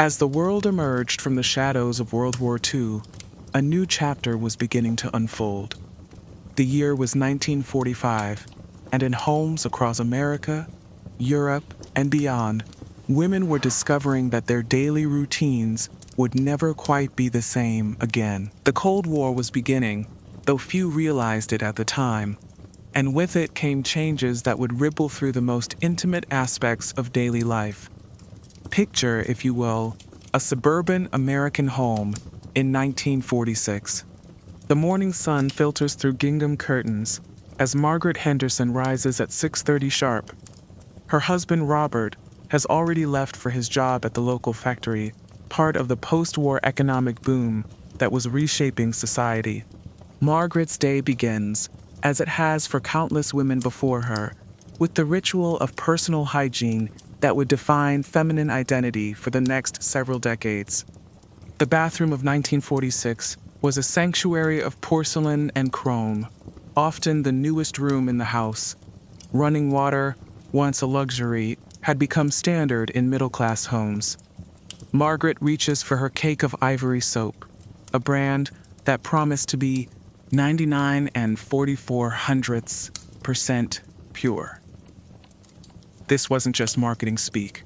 As the world emerged from the shadows of World War II, a new chapter was beginning to unfold. The year was 1945, and in homes across America, Europe, and beyond, women were discovering that their daily routines would never quite be the same again. The Cold War was beginning, though few realized it at the time, and with it came changes that would ripple through the most intimate aspects of daily life. Picture, if you will, a suburban American home in 1946. The morning sun filters through gingham curtains as Margaret Henderson rises at 6:30 sharp. Her husband, Robert, has already left for his job at the local factory, part of the post-war economic boom that was reshaping society. Margaret's day begins, as it has for countless women before her, with the ritual of personal hygiene that would define feminine identity for the next several decades. The bathroom of 1946 was a sanctuary of porcelain and chrome, often the newest room in the house. Running water, once a luxury, had become standard in middle-class homes. Margaret reaches for her cake of ivory soap, a brand that promised to be 99 44/100% pure. This wasn't just marketing speak.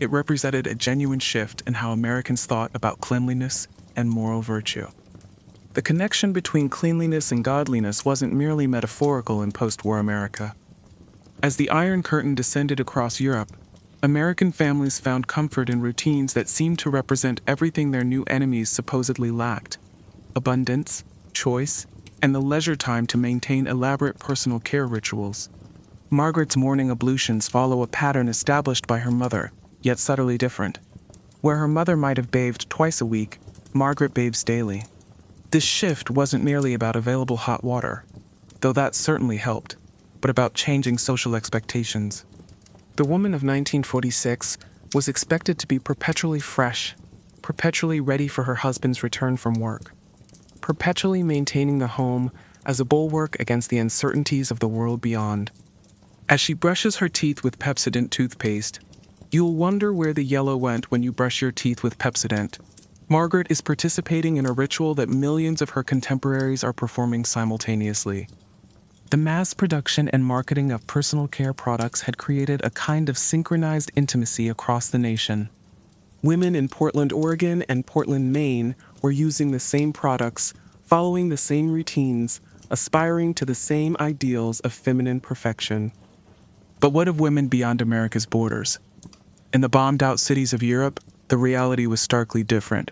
It represented a genuine shift in how Americans thought about cleanliness and moral virtue. The connection between cleanliness and godliness wasn't merely metaphorical in post-war America. As the Iron Curtain descended across Europe, American families found comfort in routines that seemed to represent everything their new enemies supposedly lacked: abundance, choice, and the leisure time to maintain elaborate personal care rituals. Margaret's morning ablutions follow a pattern established by her mother, yet subtly different. Where her mother might have bathed twice a week, Margaret bathes daily. This shift wasn't merely about available hot water, though that certainly helped, but about changing social expectations. The woman of 1946 was expected to be perpetually fresh, perpetually ready for her husband's return from work, perpetually maintaining the home as a bulwark against the uncertainties of the world beyond. As she brushes her teeth with Pepsodent toothpaste, you'll wonder where the yellow went when you brush your teeth with Pepsodent. Margaret is participating in a ritual that millions of her contemporaries are performing simultaneously. The mass production and marketing of personal care products had created a kind of synchronized intimacy across the nation. Women in Portland, Oregon and Portland, Maine were using the same products, following the same routines, aspiring to the same ideals of feminine perfection. But what of women beyond America's borders? In the bombed-out cities of Europe, the reality was starkly different.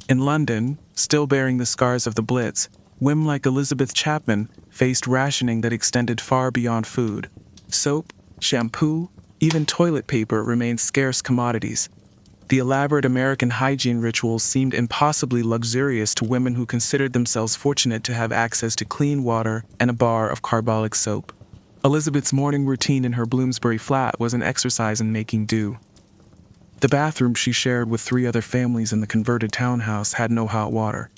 In London, still bearing the scars of the Blitz, women like Elizabeth Chapman faced rationing that extended far beyond food. Soap, shampoo, even toilet paper remained scarce commodities. The elaborate American hygiene rituals seemed impossibly luxurious to women who considered themselves fortunate to have access to clean water and a bar of carbolic soap. Elizabeth's morning routine in her Bloomsbury flat was an exercise in making do. The bathroom she shared with 3 other families in the converted townhouse had no hot water.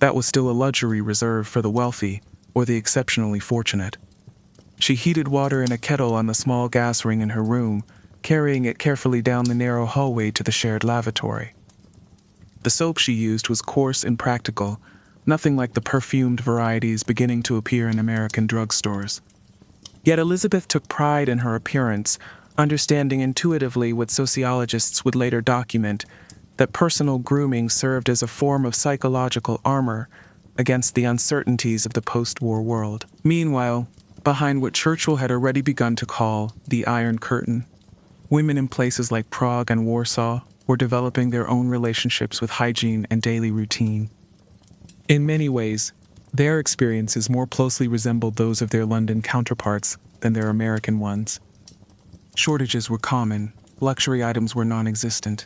That was still a luxury reserved for the wealthy or the exceptionally fortunate. She heated water in a kettle on the small gas ring in her room, carrying it carefully down the narrow hallway to the shared lavatory. The soap she used was coarse and practical, nothing like the perfumed varieties beginning to appear in American drugstores. Yet Elizabeth took pride in her appearance, understanding intuitively what sociologists would later document, that personal grooming served as a form of psychological armor against the uncertainties of the post-war world. Meanwhile, behind what Churchill had already begun to call the Iron Curtain, women in places like Prague and Warsaw were developing their own relationships with hygiene and daily routine. In many ways, their experiences more closely resembled those of their London counterparts than their American ones. Shortages were common, luxury items were non-existent,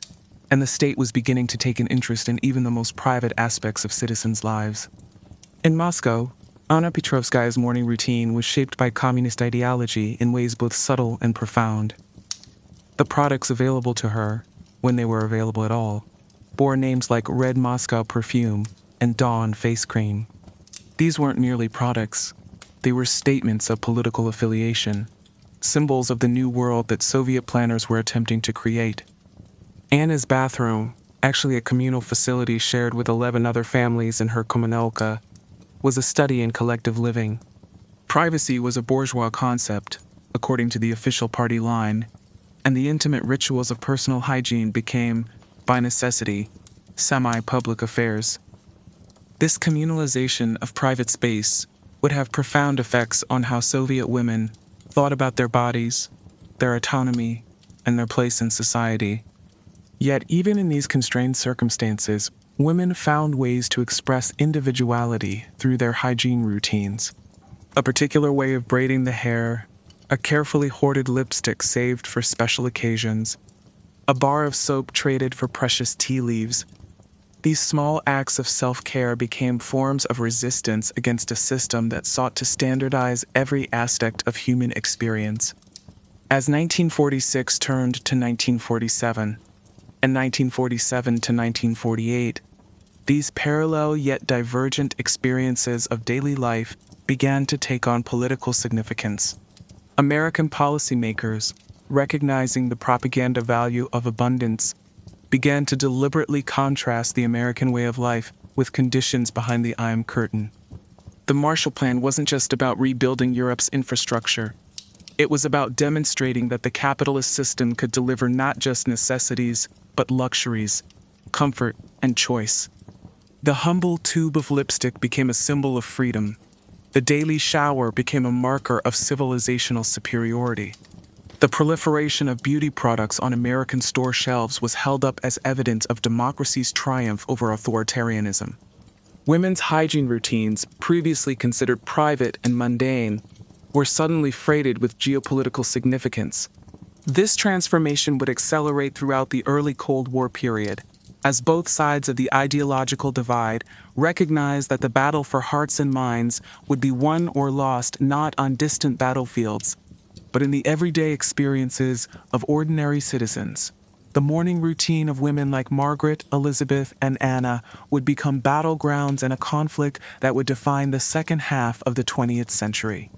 and the state was beginning to take an interest in even the most private aspects of citizens' lives. In Moscow, Anna Petrovskaya's morning routine was shaped by communist ideology in ways both subtle and profound. The products available to her, when they were available at all, bore names like Red Moscow perfume and Dawn face cream. These weren't merely products, they were statements of political affiliation, symbols of the new world that Soviet planners were attempting to create. Anna's bathroom, actually a communal facility shared with 11 other families in her comunelka, was a study in collective living. Privacy was a bourgeois concept, according to the official party line, and the intimate rituals of personal hygiene became, by necessity, semi-public affairs. This communalization of private space would have profound effects on how Soviet women thought about their bodies, their autonomy, and their place in society. Yet even in these constrained circumstances, women found ways to express individuality through their hygiene routines. A particular way of braiding the hair, a carefully hoarded lipstick saved for special occasions, a bar of soap traded for precious tea leaves. These small acts of self-care became forms of resistance against a system that sought to standardize every aspect of human experience. As 1946 turned to 1947, and 1947 to 1948, these parallel yet divergent experiences of daily life began to take on political significance. American policymakers, recognizing the propaganda value of abundance, began to deliberately contrast the American way of life with conditions behind the Iron Curtain. The Marshall Plan wasn't just about rebuilding Europe's infrastructure. It was about demonstrating that the capitalist system could deliver not just necessities, but luxuries, comfort, and choice. The humble tube of lipstick became a symbol of freedom. The daily shower became a marker of civilizational superiority. The proliferation of beauty products on American store shelves was held up as evidence of democracy's triumph over authoritarianism. Women's hygiene routines, previously considered private and mundane, were suddenly freighted with geopolitical significance. This transformation would accelerate throughout the early Cold War period, as both sides of the ideological divide recognized that the battle for hearts and minds would be won or lost not on distant battlefields, but in the everyday experiences of ordinary citizens. The morning routine of women like Margaret, Elizabeth, and Anna would become battlegrounds in a conflict that would define the second half of the 20th century.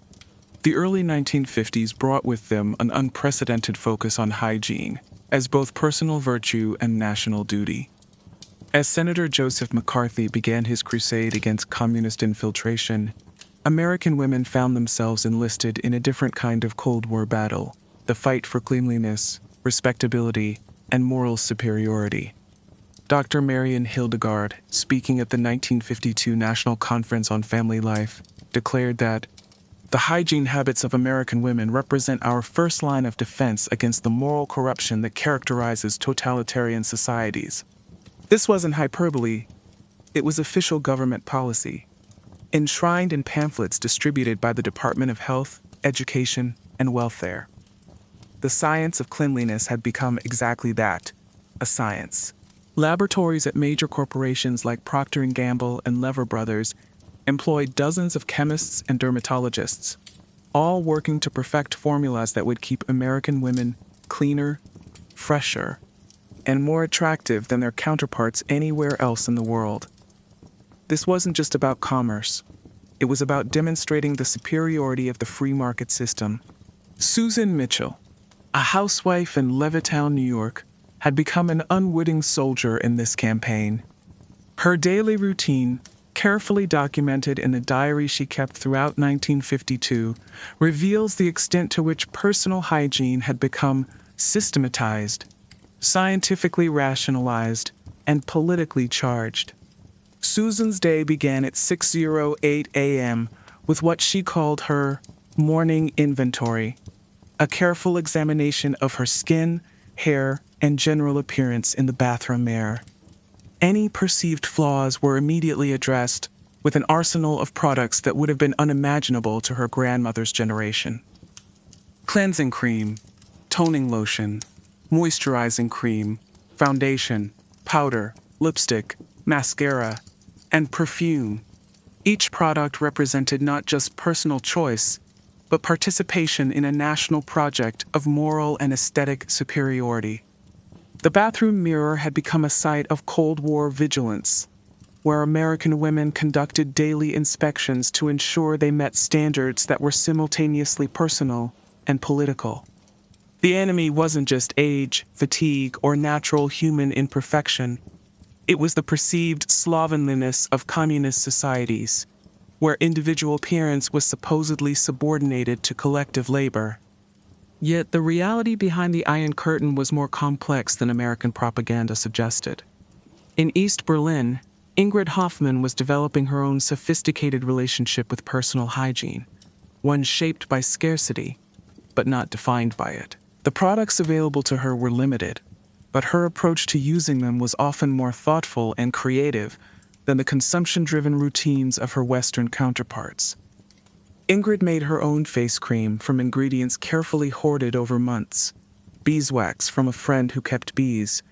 The early 1950s brought with them an unprecedented focus on hygiene, as both personal virtue and national duty. As Senator Joseph McCarthy began his crusade against communist infiltration, American women found themselves enlisted in a different kind of Cold War battle, the fight for cleanliness, respectability, and moral superiority. Dr. Marion Hildegard, speaking at the 1952 National Conference on Family Life, declared that the hygiene habits of American women represent our first line of defense against the moral corruption that characterizes totalitarian societies. This wasn't hyperbole, it was official government policy, enshrined in pamphlets distributed by the Department of Health, Education, and Welfare. The science of cleanliness had become exactly that, a science. Laboratories at major corporations like Procter & Gamble and Lever Brothers employed dozens of chemists and dermatologists, all working to perfect formulas that would keep American women cleaner, fresher, and more attractive than their counterparts anywhere else in the world. This wasn't just about commerce. It was about demonstrating the superiority of the free market system. Susan Mitchell, a housewife in Levittown, New York, had become an unwitting soldier in this campaign. Her daily routine, carefully documented in a diary she kept throughout 1952, reveals the extent to which personal hygiene had become systematized, scientifically rationalized, and politically charged. Susan's day began at 6:08 a.m. with what she called her morning inventory, a careful examination of her skin, hair, and general appearance in the bathroom mirror. Any perceived flaws were immediately addressed with an arsenal of products that would have been unimaginable to her grandmother's generation. Cleansing cream, toning lotion, moisturizing cream, foundation, powder, lipstick, mascara, and perfume. Each product represented not just personal choice, but participation in a national project of moral and aesthetic superiority. The bathroom mirror had become a site of Cold War vigilance, where American women conducted daily inspections to ensure they met standards that were simultaneously personal and political. The enemy wasn't just age, fatigue, or natural human imperfection. It was the perceived slovenliness of communist societies, where individual appearance was supposedly subordinated to collective labor. Yet the reality behind the Iron Curtain was more complex than American propaganda suggested. In East Berlin, Ingrid Hoffmann was developing her own sophisticated relationship with personal hygiene, one shaped by scarcity, but not defined by it. The products available to her were limited, but her approach to using them was often more thoughtful and creative than the consumption-driven routines of her Western counterparts. Ingrid made her own face cream from ingredients carefully hoarded over months: beeswax from a friend who kept bees,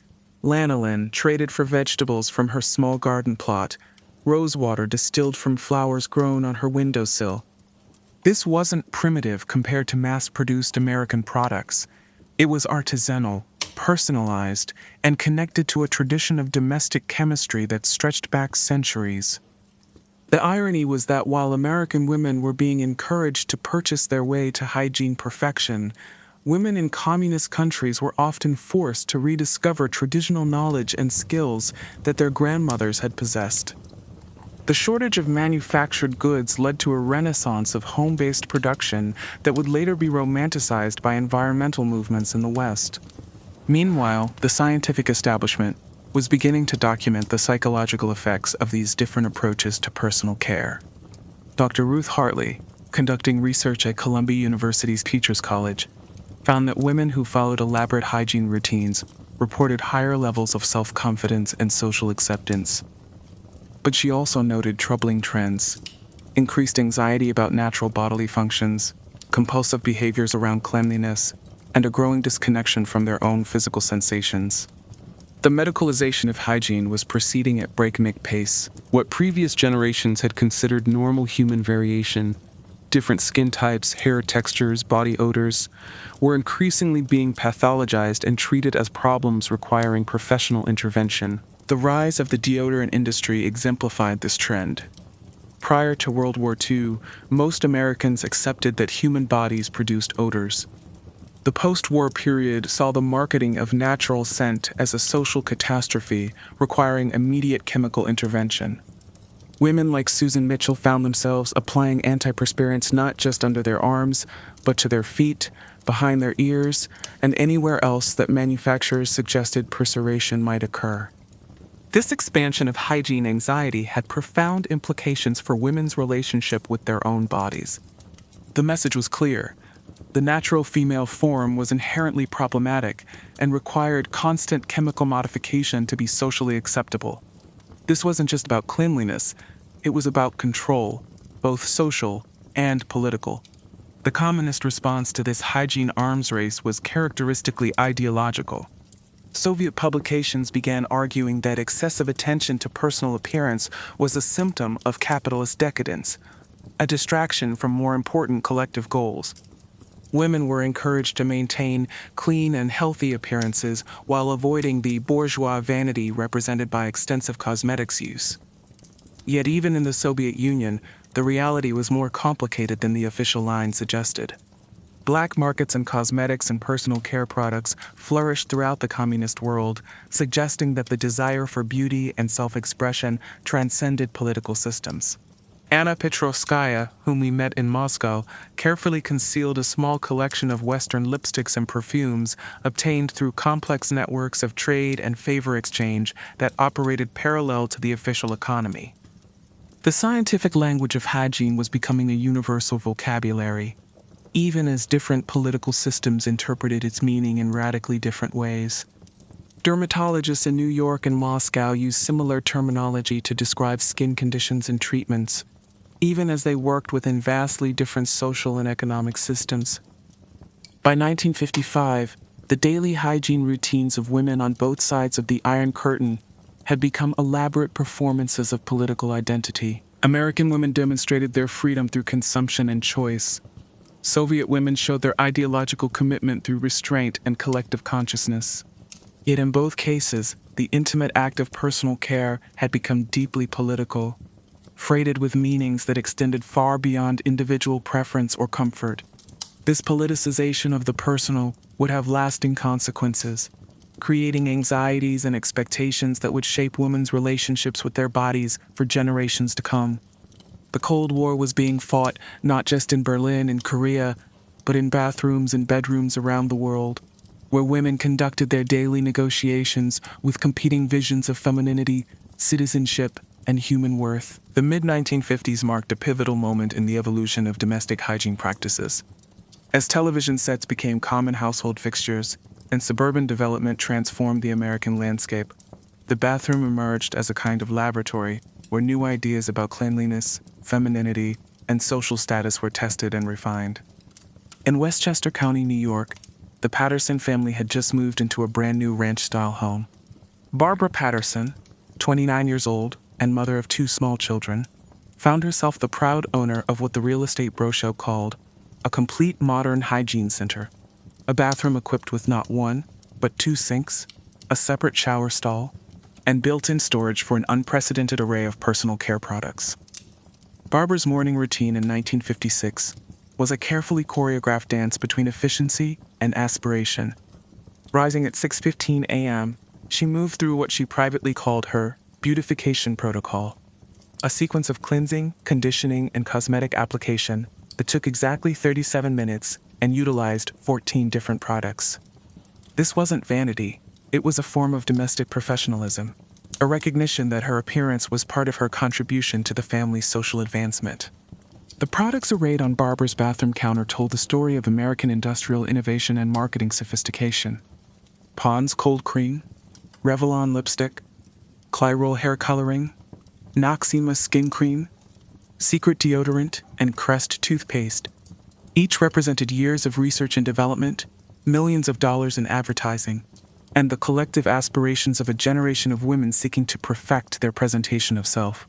lanolin traded for vegetables from her small garden plot, rosewater distilled from flowers grown on her windowsill. This wasn't primitive compared to mass-produced American products. It was artisanal, personalized, and connected to a tradition of domestic chemistry that stretched back centuries. The irony was that while American women were being encouraged to purchase their way to hygiene perfection, women in communist countries were often forced to rediscover traditional knowledge and skills that their grandmothers had possessed. The shortage of manufactured goods led to a renaissance of home-based production that would later be romanticized by environmental movements in the West. Meanwhile, the scientific establishment was beginning to document the psychological effects of these different approaches to personal care. Dr. Ruth Hartley, conducting research at Columbia University's Peters College, found that women who followed elaborate hygiene routines reported higher levels of self-confidence and social acceptance. But she also noted troubling trends: increased anxiety about natural bodily functions, compulsive behaviors around cleanliness, and a growing disconnection from their own physical sensations. The medicalization of hygiene was proceeding at breakneck pace. What previous generations had considered normal human variation, different skin types, hair textures, body odors, were increasingly being pathologized and treated as problems requiring professional intervention. The rise of the deodorant industry exemplified this trend. Prior to World War II, most Americans accepted that human bodies produced odors. The post-war period saw the marketing of natural scent as a social catastrophe requiring immediate chemical intervention. Women like Susan Mitchell found themselves applying antiperspirants not just under their arms, but to their feet, behind their ears, and anywhere else that manufacturers suggested perspiration might occur. This expansion of hygiene anxiety had profound implications for women's relationship with their own bodies. The message was clear: the natural female form was inherently problematic and required constant chemical modification to be socially acceptable. This wasn't just about cleanliness, it was about control, both social and political. The communist response to this hygiene arms race was characteristically ideological. Soviet publications began arguing that excessive attention to personal appearance was a symptom of capitalist decadence, a distraction from more important collective goals. Women were encouraged to maintain clean and healthy appearances while avoiding the bourgeois vanity represented by extensive cosmetics use. Yet even in the Soviet Union, the reality was more complicated than the official line suggested. Black markets in cosmetics and personal care products flourished throughout the communist world, suggesting that the desire for beauty and self-expression transcended political systems. Anna Petrovskaya, whom we met in Moscow, carefully concealed a small collection of Western lipsticks and perfumes obtained through complex networks of trade and favor exchange that operated parallel to the official economy. The scientific language of hygiene was becoming a universal vocabulary, even as different political systems interpreted its meaning in radically different ways. Dermatologists in New York and Moscow used similar terminology to describe skin conditions and treatments, even as they worked within vastly different social and economic systems. By 1955, the daily hygiene routines of women on both sides of the Iron Curtain had become elaborate performances of political identity. American women demonstrated their freedom through consumption and choice. Soviet women showed their ideological commitment through restraint and collective consciousness. Yet in both cases, the intimate act of personal care had become deeply political, freighted with meanings that extended far beyond individual preference or comfort. This politicization of the personal would have lasting consequences. creating anxieties and expectations that would shape women's relationships with their bodies for generations to come. The Cold War was being fought not just in Berlin and Korea, but in bathrooms and bedrooms around the world, where women conducted their daily negotiations with competing visions of femininity, citizenship, and human worth. The mid-1950s marked a pivotal moment in the evolution of domestic hygiene practices. As television sets became common household fixtures and suburban development transformed the American landscape, the bathroom emerged as a kind of laboratory where new ideas about cleanliness, femininity, and social status were tested and refined. In Westchester County, New York, the Patterson family had just moved into a brand new ranch-style home. Barbara Patterson, 29 years old and mother of 2 small children, found herself the proud owner of what the real estate brochure called a complete modern hygiene center, a bathroom equipped with not 1, but 2 sinks, a separate shower stall, and built-in storage for an unprecedented array of personal care products. Barbara's morning routine in 1956 was a carefully choreographed dance between efficiency and aspiration. Rising at 6:15 a.m., she moved through what she privately called her beautification protocol, a sequence of cleansing, conditioning, and cosmetic application that took exactly 37 minutes and utilized 14 different products. This wasn't vanity, it was a form of domestic professionalism, a recognition that her appearance was part of her contribution to the family's social advancement. The products arrayed on Barbara's bathroom counter told the story of American industrial innovation and marketing sophistication. Pond's cold cream, Revlon lipstick, Clairol hair coloring, Noxzema skin cream, Secret deodorant, and Crest toothpaste. Each represented years of research and development, millions of dollars in advertising, and the collective aspirations of a generation of women seeking to perfect their presentation of self.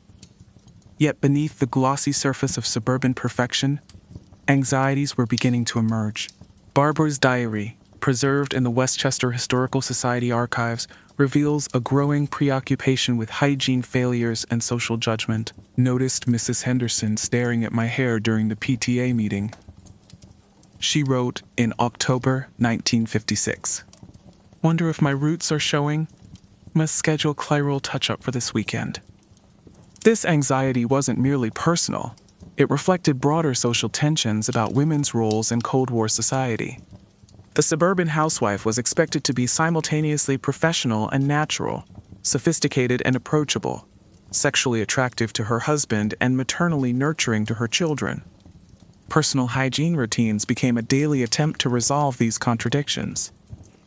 Yet beneath the glossy surface of suburban perfection, anxieties were beginning to emerge. Barbara's diary, preserved in the Westchester Historical Society archives, reveals a growing preoccupation with hygiene failures and social judgment. Noticed Mrs. Henderson staring at my hair during the PTA meeting, she wrote in October 1956. Wonder if my roots are showing? Must schedule Clairol touch-up for this weekend. This anxiety wasn't merely personal. It reflected broader social tensions about women's roles in Cold War society. The suburban housewife was expected to be simultaneously professional and natural, sophisticated and approachable, sexually attractive to her husband and maternally nurturing to her children. Personal hygiene routines became a daily attempt to resolve these contradictions.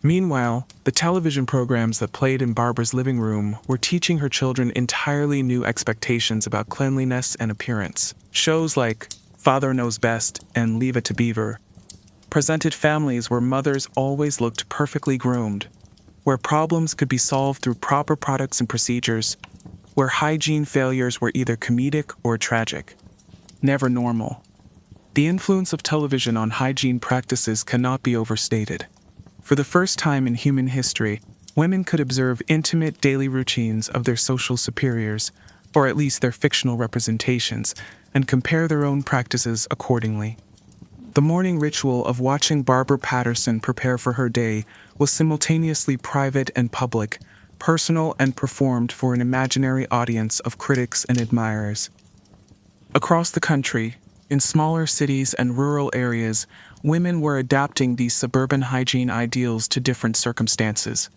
Meanwhile, the television programs that played in Barbara's living room were teaching her children entirely new expectations about cleanliness and appearance. Shows like Father Knows Best and Leave It to Beaver presented families where mothers always looked perfectly groomed, where problems could be solved through proper products and procedures, where hygiene failures were either comedic or tragic, never normal. The influence of television on hygiene practices cannot be overstated. For the first time in human history, women could observe intimate daily routines of their social superiors, or at least their fictional representations, and compare their own practices accordingly. The morning ritual of watching Barbara Patterson prepare for her day was simultaneously private and public, personal and performed for an imaginary audience of critics and admirers. Across the country, in smaller cities and rural areas, women were adapting these suburban hygiene ideals to different circumstances.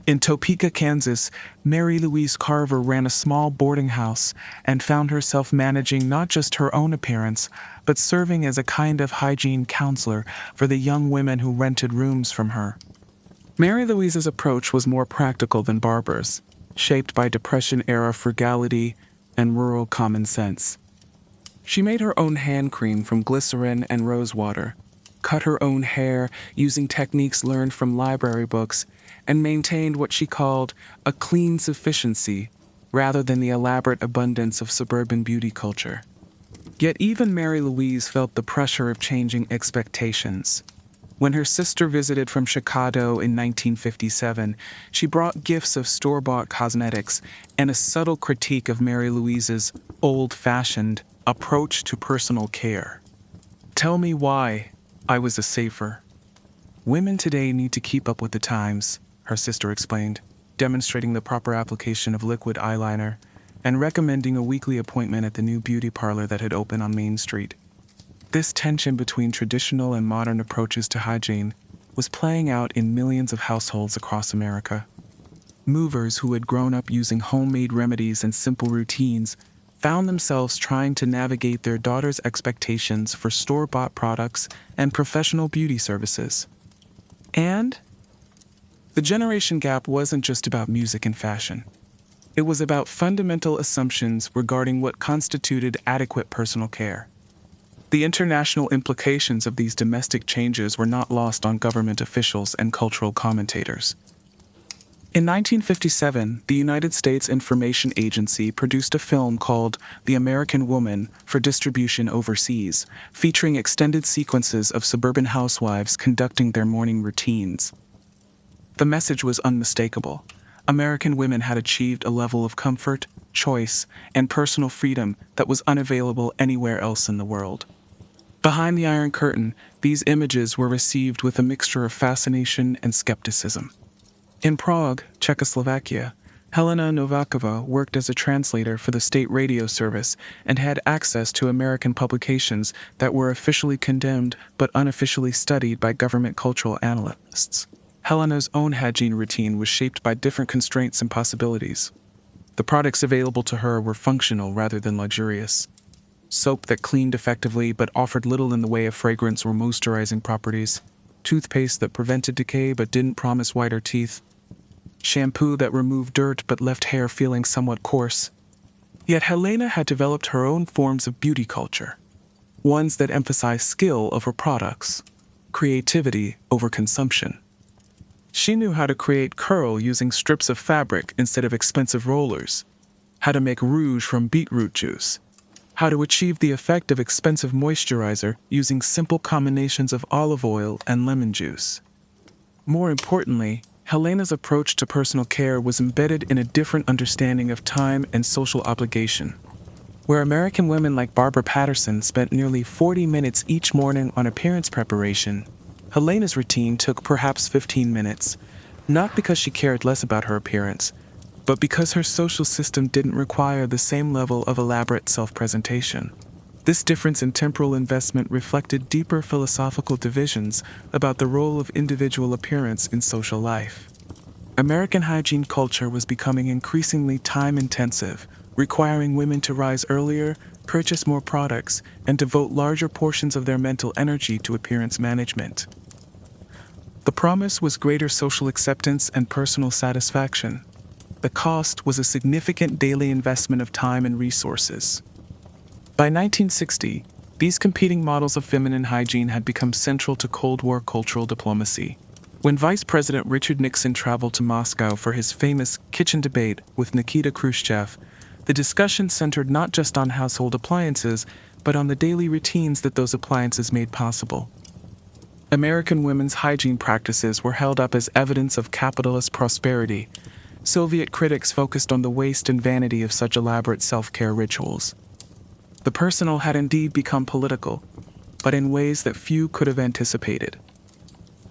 In Topeka, Kansas, Mary Louise Carver ran a small boarding house and found herself managing not just her own appearance, but serving as a kind of hygiene counselor for the young women who rented rooms from her. Mary Louise's approach was more practical than Barbara's, shaped by Depression-era frugality and rural common sense. She made her own hand cream from glycerin and rose water, cut her own hair using techniques learned from library books, and maintained what she called a clean sufficiency rather than the elaborate abundance of suburban beauty culture. Yet even Mary Louise felt the pressure of changing expectations. When her sister visited from Chicago in 1957, she brought gifts of store-bought cosmetics and a subtle critique of Mary Louise's old-fashioned approach to personal care. Tell me why I was a safer. Women today need to keep up with the times, her sister explained, demonstrating the proper application of liquid eyeliner and recommending a weekly appointment at the new beauty parlor that had opened on Main Street. This tension between traditional and modern approaches to hygiene was playing out in millions of households across America. Movers who had grown up using homemade remedies and simple routines found themselves trying to navigate their daughters' expectations for store-bought products and professional beauty services. And the generation gap wasn't just about music and fashion. It was about fundamental assumptions regarding what constituted adequate personal care. The international implications of these domestic changes were not lost on government officials and cultural commentators. In 1957, the United States Information Agency produced a film called The American Woman for distribution overseas, featuring extended sequences of suburban housewives conducting their morning routines. The message was unmistakable. American women had achieved a level of comfort, choice, and personal freedom that was unavailable anywhere else in the world. Behind the Iron Curtain, these images were received with a mixture of fascination and skepticism. In Prague, Czechoslovakia, Helena Novakova worked as a translator for the state radio service and had access to American publications that were officially condemned but unofficially studied by government cultural analysts. Helena's own hygiene routine was shaped by different constraints and possibilities. The products available to her were functional rather than luxurious. Soap that cleaned effectively but offered little in the way of fragrance or moisturizing properties. Toothpaste that prevented decay but didn't promise whiter teeth. Shampoo that removed dirt but left hair feeling somewhat coarse. Yet Helena had developed her own forms of beauty culture, ones that emphasized skill over products, creativity over consumption. She knew how to create curl using strips of fabric instead of expensive rollers, how to make rouge from beetroot juice, how to achieve the effect of expensive moisturizer using simple combinations of olive oil and lemon juice. More importantly, Helena's approach to personal care was embedded in a different understanding of time and social obligation. Where American women like Barbara Patterson spent nearly 40 minutes each morning on appearance preparation, Helena's routine took perhaps 15 minutes, not because she cared less about her appearance, but because her social system didn't require the same level of elaborate self-presentation. This difference in temporal investment reflected deeper philosophical divisions about the role of individual appearance in social life. American hygiene culture was becoming increasingly time-intensive, requiring women to rise earlier, purchase more products, and devote larger portions of their mental energy to appearance management. The promise was greater social acceptance and personal satisfaction. The cost was a significant daily investment of time and resources. By 1960, these competing models of feminine hygiene had become central to Cold War cultural diplomacy. When Vice President Richard Nixon traveled to Moscow for his famous kitchen debate with Nikita Khrushchev, the discussion centered not just on household appliances, but on the daily routines that those appliances made possible. American women's hygiene practices were held up as evidence of capitalist prosperity. Soviet critics focused on the waste and vanity of such elaborate self-care rituals. The personal had indeed become political, but in ways that few could have anticipated.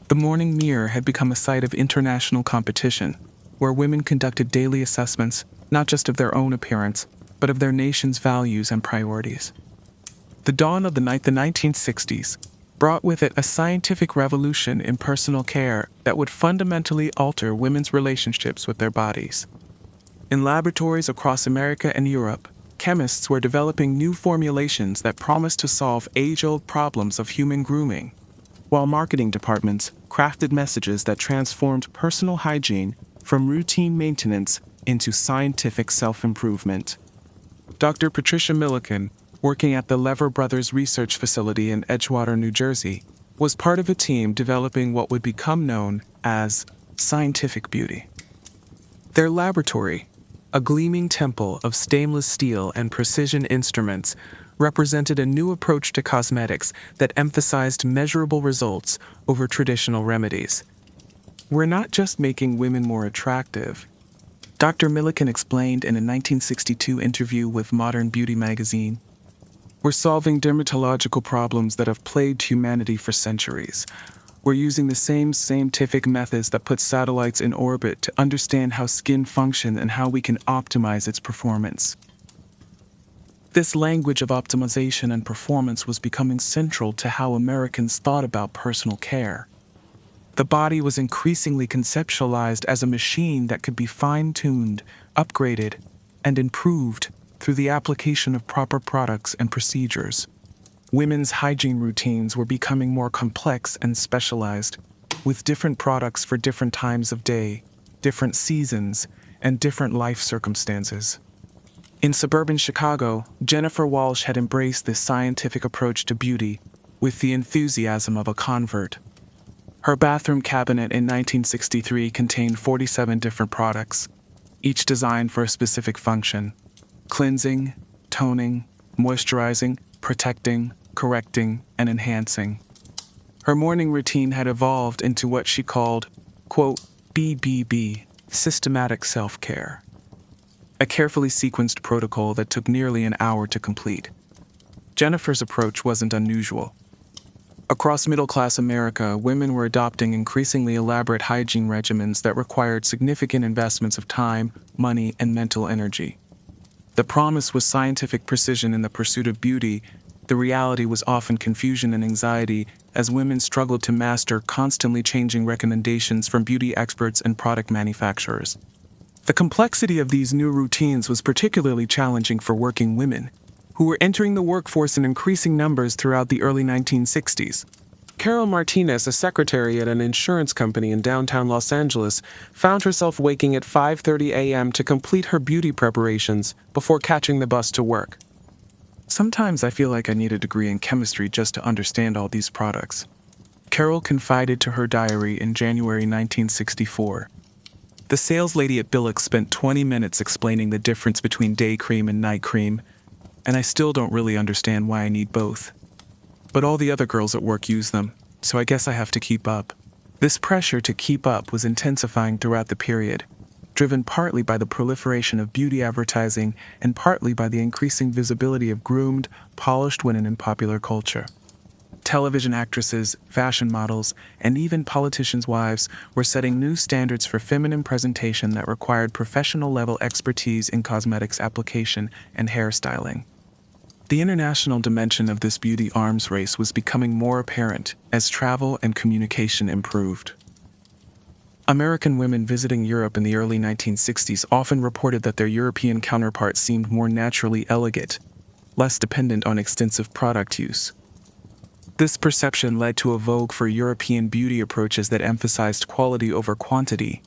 The morning mirror had become a site of international competition, where women conducted daily assessments, not just of their own appearance, but of their nation's values and priorities. The dawn of the 1960s brought with it a scientific revolution in personal care that would fundamentally alter women's relationships with their bodies. In laboratories across America and Europe, chemists were developing new formulations that promised to solve age-old problems of human grooming, while marketing departments crafted messages that transformed personal hygiene from routine maintenance into scientific self-improvement. Dr. Patricia Milliken, working at the Lever Brothers Research Facility in Edgewater, New Jersey, was part of a team developing what would become known as scientific beauty. Their laboratory, a gleaming temple of stainless steel and precision instruments, represented a new approach to cosmetics that emphasized measurable results over traditional remedies. We're not just making women more attractive, Dr. Milliken explained in a 1962 interview with Modern Beauty magazine. We're solving dermatological problems that have plagued humanity for centuries. We're using the same scientific methods that put satellites in orbit to understand how skin functions and how we can optimize its performance. This language of optimization and performance was becoming central to how Americans thought about personal care. The body was increasingly conceptualized as a machine that could be fine-tuned, upgraded, and improved through the application of proper products and procedures. Women's hygiene routines were becoming more complex and specialized, with different products for different times of day, different seasons, and different life circumstances. In suburban Chicago, Jennifer Walsh had embraced this scientific approach to beauty with the enthusiasm of a convert. Her bathroom cabinet in 1963 contained 47 different products, each designed for a specific function: cleansing, toning, moisturizing, protecting, correcting, and enhancing. Her morning routine had evolved into what she called, quote, BBB, systematic self-care, a carefully sequenced protocol that took nearly an hour to complete. Jennifer's approach wasn't unusual. Across middle-class America, women were adopting increasingly elaborate hygiene regimens that required significant investments of time, money, and mental energy. The promise was scientific precision in the pursuit of beauty. The reality was often confusion and anxiety as women struggled to master constantly changing recommendations from beauty experts and product manufacturers. The complexity of these new routines was particularly challenging for working women, who were entering the workforce in increasing numbers throughout the early 1960s. Carol Martinez, a secretary at an insurance company in downtown Los Angeles, found herself waking at 5:30 a.m. to complete her beauty preparations before catching the bus to work. Sometimes I feel like I need a degree in chemistry just to understand all these products, Carol confided to her diary in January 1964. The sales lady at Billick spent 20 minutes explaining the difference between day cream and night cream, and I still don't really understand why I need both. But all the other girls at work use them, so I guess I have to keep up. This pressure to keep up was intensifying throughout the period, driven partly by the proliferation of beauty advertising and partly by the increasing visibility of groomed, polished women in popular culture. Television actresses, fashion models, and even politicians' wives were setting new standards for feminine presentation that required professional-level expertise in cosmetics application and hairstyling. The international dimension of this beauty arms race was becoming more apparent as travel and communication improved. American women visiting Europe in the early 1960s often reported that their European counterparts seemed more naturally elegant, less dependent on extensive product use. This perception led to a vogue for European beauty approaches that emphasized quality over quantity,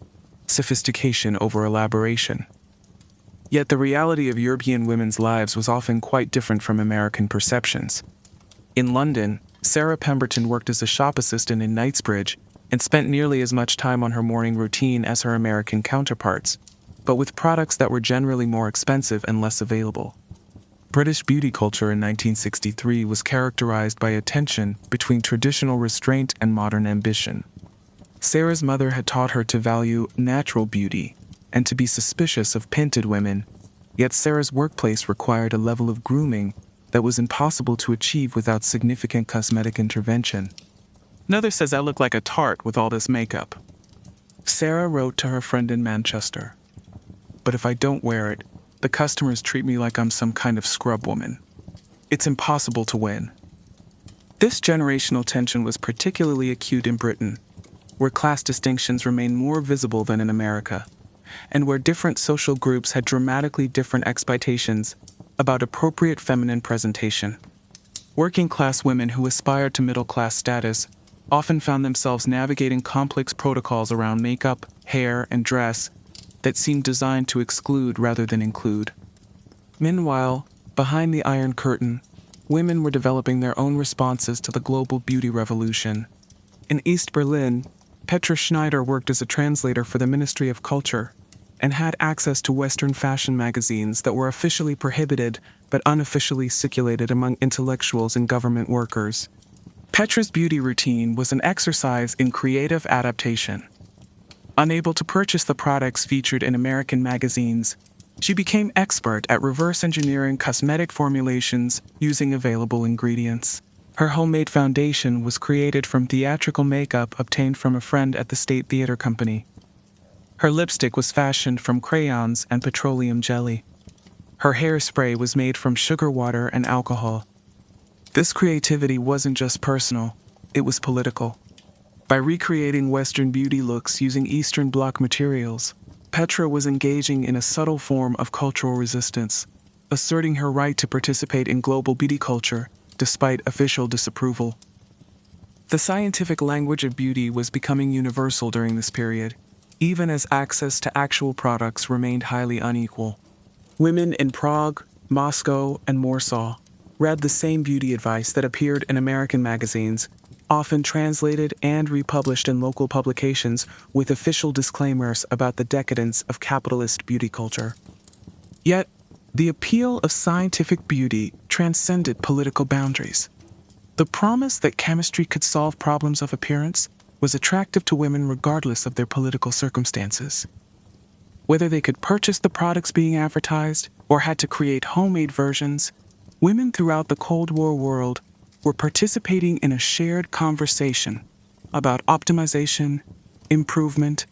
sophistication over elaboration. Yet the reality of European women's lives was often quite different from American perceptions. In London, Sarah Pemberton worked as a shop assistant in Knightsbridge and spent nearly as much time on her morning routine as her American counterparts, but with products that were generally more expensive and less available. British beauty culture in 1963 was characterized by a tension between traditional restraint and modern ambition. Sarah's mother had taught her to value natural beauty and to be suspicious of painted women, yet Sarah's workplace required a level of grooming that was impossible to achieve without significant cosmetic intervention. Another says I look like a tart with all this makeup. Sarah wrote to her friend in Manchester, "But if I don't wear it, the customers treat me like I'm some kind of scrub woman. It's impossible to win." This generational tension was particularly acute in Britain, where class distinctions remained more visible than in America, and where different social groups had dramatically different expectations about appropriate feminine presentation. Working-class women who aspired to middle-class status often found themselves navigating complex protocols around makeup, hair, and dress that seemed designed to exclude rather than include. Meanwhile, behind the Iron Curtain, women were developing their own responses to the global beauty revolution. In East Berlin, Petra Schneider worked as a translator for the Ministry of Culture and had access to Western fashion magazines that were officially prohibited but unofficially circulated among intellectuals and government workers. Petra's beauty routine was an exercise in creative adaptation. Unable to purchase the products featured in American magazines, she became expert at reverse engineering cosmetic formulations using available ingredients. Her homemade foundation was created from theatrical makeup obtained from a friend at the State Theater Company. Her lipstick was fashioned from crayons and petroleum jelly. Her hairspray was made from sugar water and alcohol. This creativity wasn't just personal, it was political. By recreating Western beauty looks using Eastern Bloc materials, Petra was engaging in a subtle form of cultural resistance, asserting her right to participate in global beauty culture despite official disapproval. The scientific language of beauty was becoming universal during this period, even as access to actual products remained highly unequal. Women in Prague, Moscow, and Warsaw read the same beauty advice that appeared in American magazines, often translated and republished in local publications with official disclaimers about the decadence of capitalist beauty culture. Yet, the appeal of scientific beauty transcended political boundaries. The promise that chemistry could solve problems of appearance was attractive to women regardless of their political circumstances. Whether they could purchase the products being advertised or had to create homemade versions, women throughout the Cold War world were participating in a shared conversation about optimization, improvement,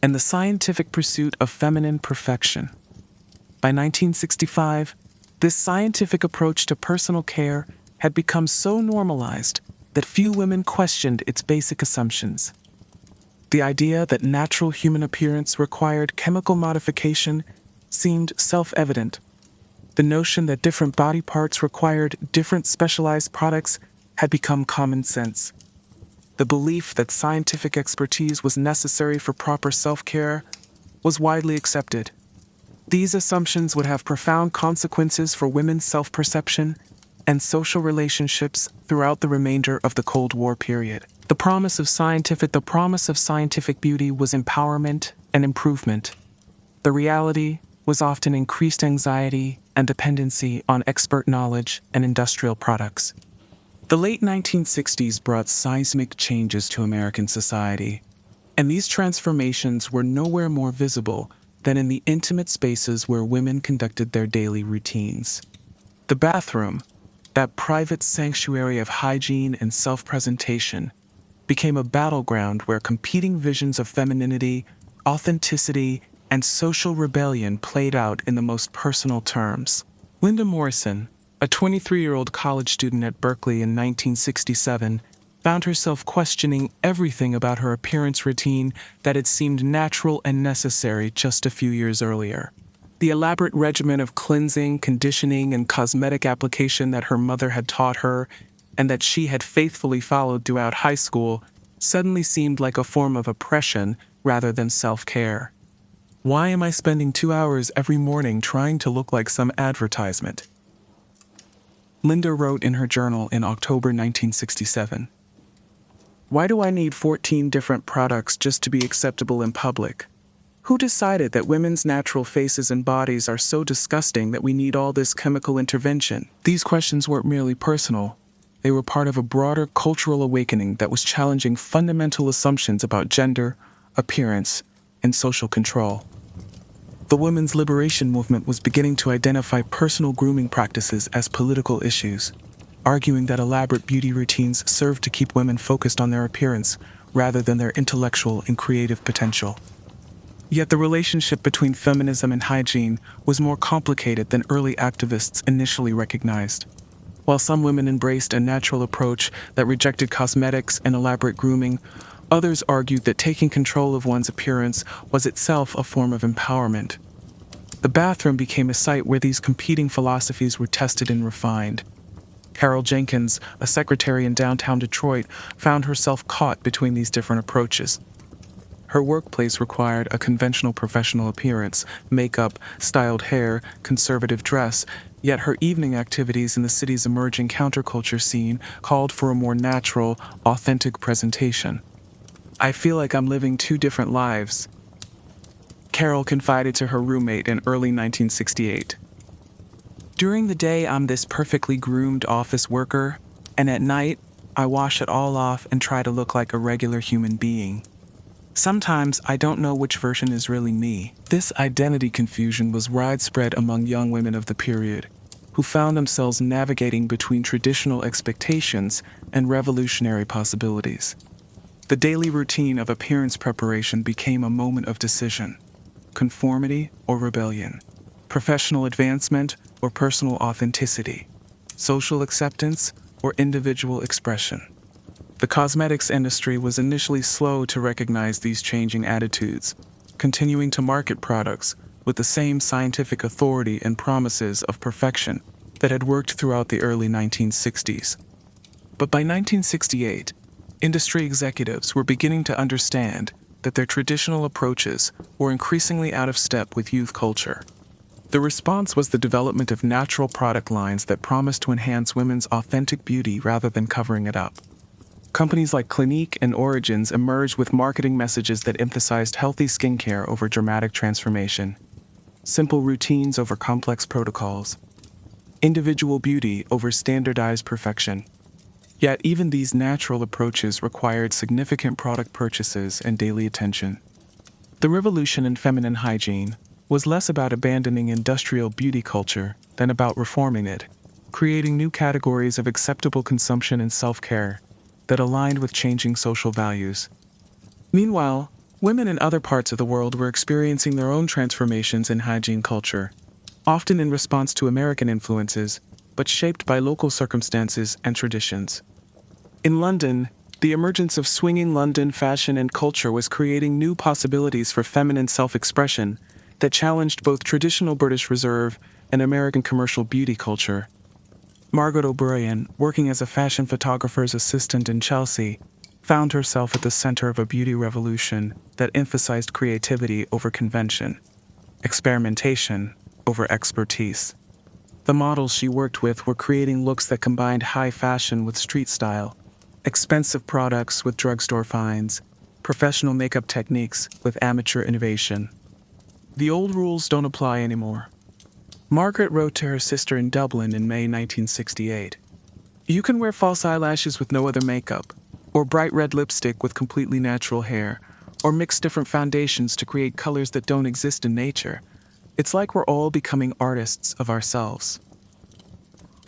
and the scientific pursuit of feminine perfection. By 1965, this scientific approach to personal care had become so normalized that few women questioned its basic assumptions. The idea that natural human appearance required chemical modification seemed self-evident. The notion that different body parts required different specialized products had become common sense. The belief that scientific expertise was necessary for proper self-care was widely accepted. These assumptions would have profound consequences for women's self-perception and social relationships throughout the remainder of the Cold War period. The promise of scientific beauty was empowerment and improvement. The reality was often increased anxiety and dependency on expert knowledge and industrial products. The late 1960s brought seismic changes to American society, and these transformations were nowhere more visible than in the intimate spaces where women conducted their daily routines. The bathroom, that private sanctuary of hygiene and self-presentation, became a battleground where competing visions of femininity, authenticity, and social rebellion played out in the most personal terms. Linda Morrison, a 23-year-old college student at Berkeley in 1967, found herself questioning everything about her appearance routine that had seemed natural and necessary just a few years earlier. The elaborate regimen of cleansing, conditioning, and cosmetic application that her mother had taught her and that she had faithfully followed throughout high school suddenly seemed like a form of oppression rather than self-care. Why am I spending 2 hours every morning trying to look like some advertisement? Linda wrote in her journal in October 1967. Why do I need 14 different products just to be acceptable in public? Who decided that women's natural faces and bodies are so disgusting that we need all this chemical intervention? These questions weren't merely personal. They were part of a broader cultural awakening that was challenging fundamental assumptions about gender, appearance, and social control. The women's liberation movement was beginning to identify personal grooming practices as political issues, arguing that elaborate beauty routines served to keep women focused on their appearance rather than their intellectual and creative potential. Yet the relationship between feminism and hygiene was more complicated than early activists initially recognized. While some women embraced a natural approach that rejected cosmetics and elaborate grooming, others argued that taking control of one's appearance was itself a form of empowerment. The bathroom became a site where these competing philosophies were tested and refined. Carol Jenkins, a secretary in downtown Detroit, found herself caught between these different approaches. Her workplace required a conventional professional appearance, makeup, styled hair, conservative dress, yet her evening activities in the city's emerging counterculture scene called for a more natural, authentic presentation. I feel like I'm living two different lives, Carol confided to her roommate in early 1968. During the day, I'm this perfectly groomed office worker, and at night, I wash it all off and try to look like a regular human being. Sometimes I don't know which version is really me. This identity confusion was widespread among young women of the period. who found themselves navigating between traditional expectations and revolutionary possibilities. The daily routine of appearance preparation became a moment of decision: conformity or rebellion, professional advancement or personal authenticity, social acceptance or individual expression. The cosmetics industry was initially slow to recognize these changing attitudes, continuing to market products with the same scientific authority and promises of perfection that had worked throughout the early 1960s. But by 1968, industry executives were beginning to understand that their traditional approaches were increasingly out of step with youth culture. The response was the development of natural product lines that promised to enhance women's authentic beauty rather than covering it up. Companies like Clinique and Origins emerged with marketing messages that emphasized healthy skincare over dramatic transformation, simple routines over complex protocols, individual beauty over standardized perfection. Yet even these natural approaches required significant product purchases and daily attention. The revolution in feminine hygiene was less about abandoning industrial beauty culture than about reforming it, creating new categories of acceptable consumption and self-care that aligned with changing social values. Meanwhile, women in other parts of the world were experiencing their own transformations in hygiene culture, often in response to American influences, but shaped by local circumstances and traditions. In London, the emergence of swinging London fashion and culture was creating new possibilities for feminine self-expression that challenged both traditional British Reserve and American commercial beauty culture. Margaret O'Brien, working as a fashion photographer's assistant in Chelsea, found herself at the center of a beauty revolution that emphasized creativity over convention, experimentation over expertise. The models she worked with were creating looks that combined high fashion with street style, expensive products with drugstore finds, professional makeup techniques with amateur innovation. The old rules don't apply anymore. Margaret wrote to her sister in Dublin in May 1968. You can wear false eyelashes with no other makeup, or bright red lipstick with completely natural hair, or mix different foundations to create colors that don't exist in nature. It's like we're all becoming artists of ourselves.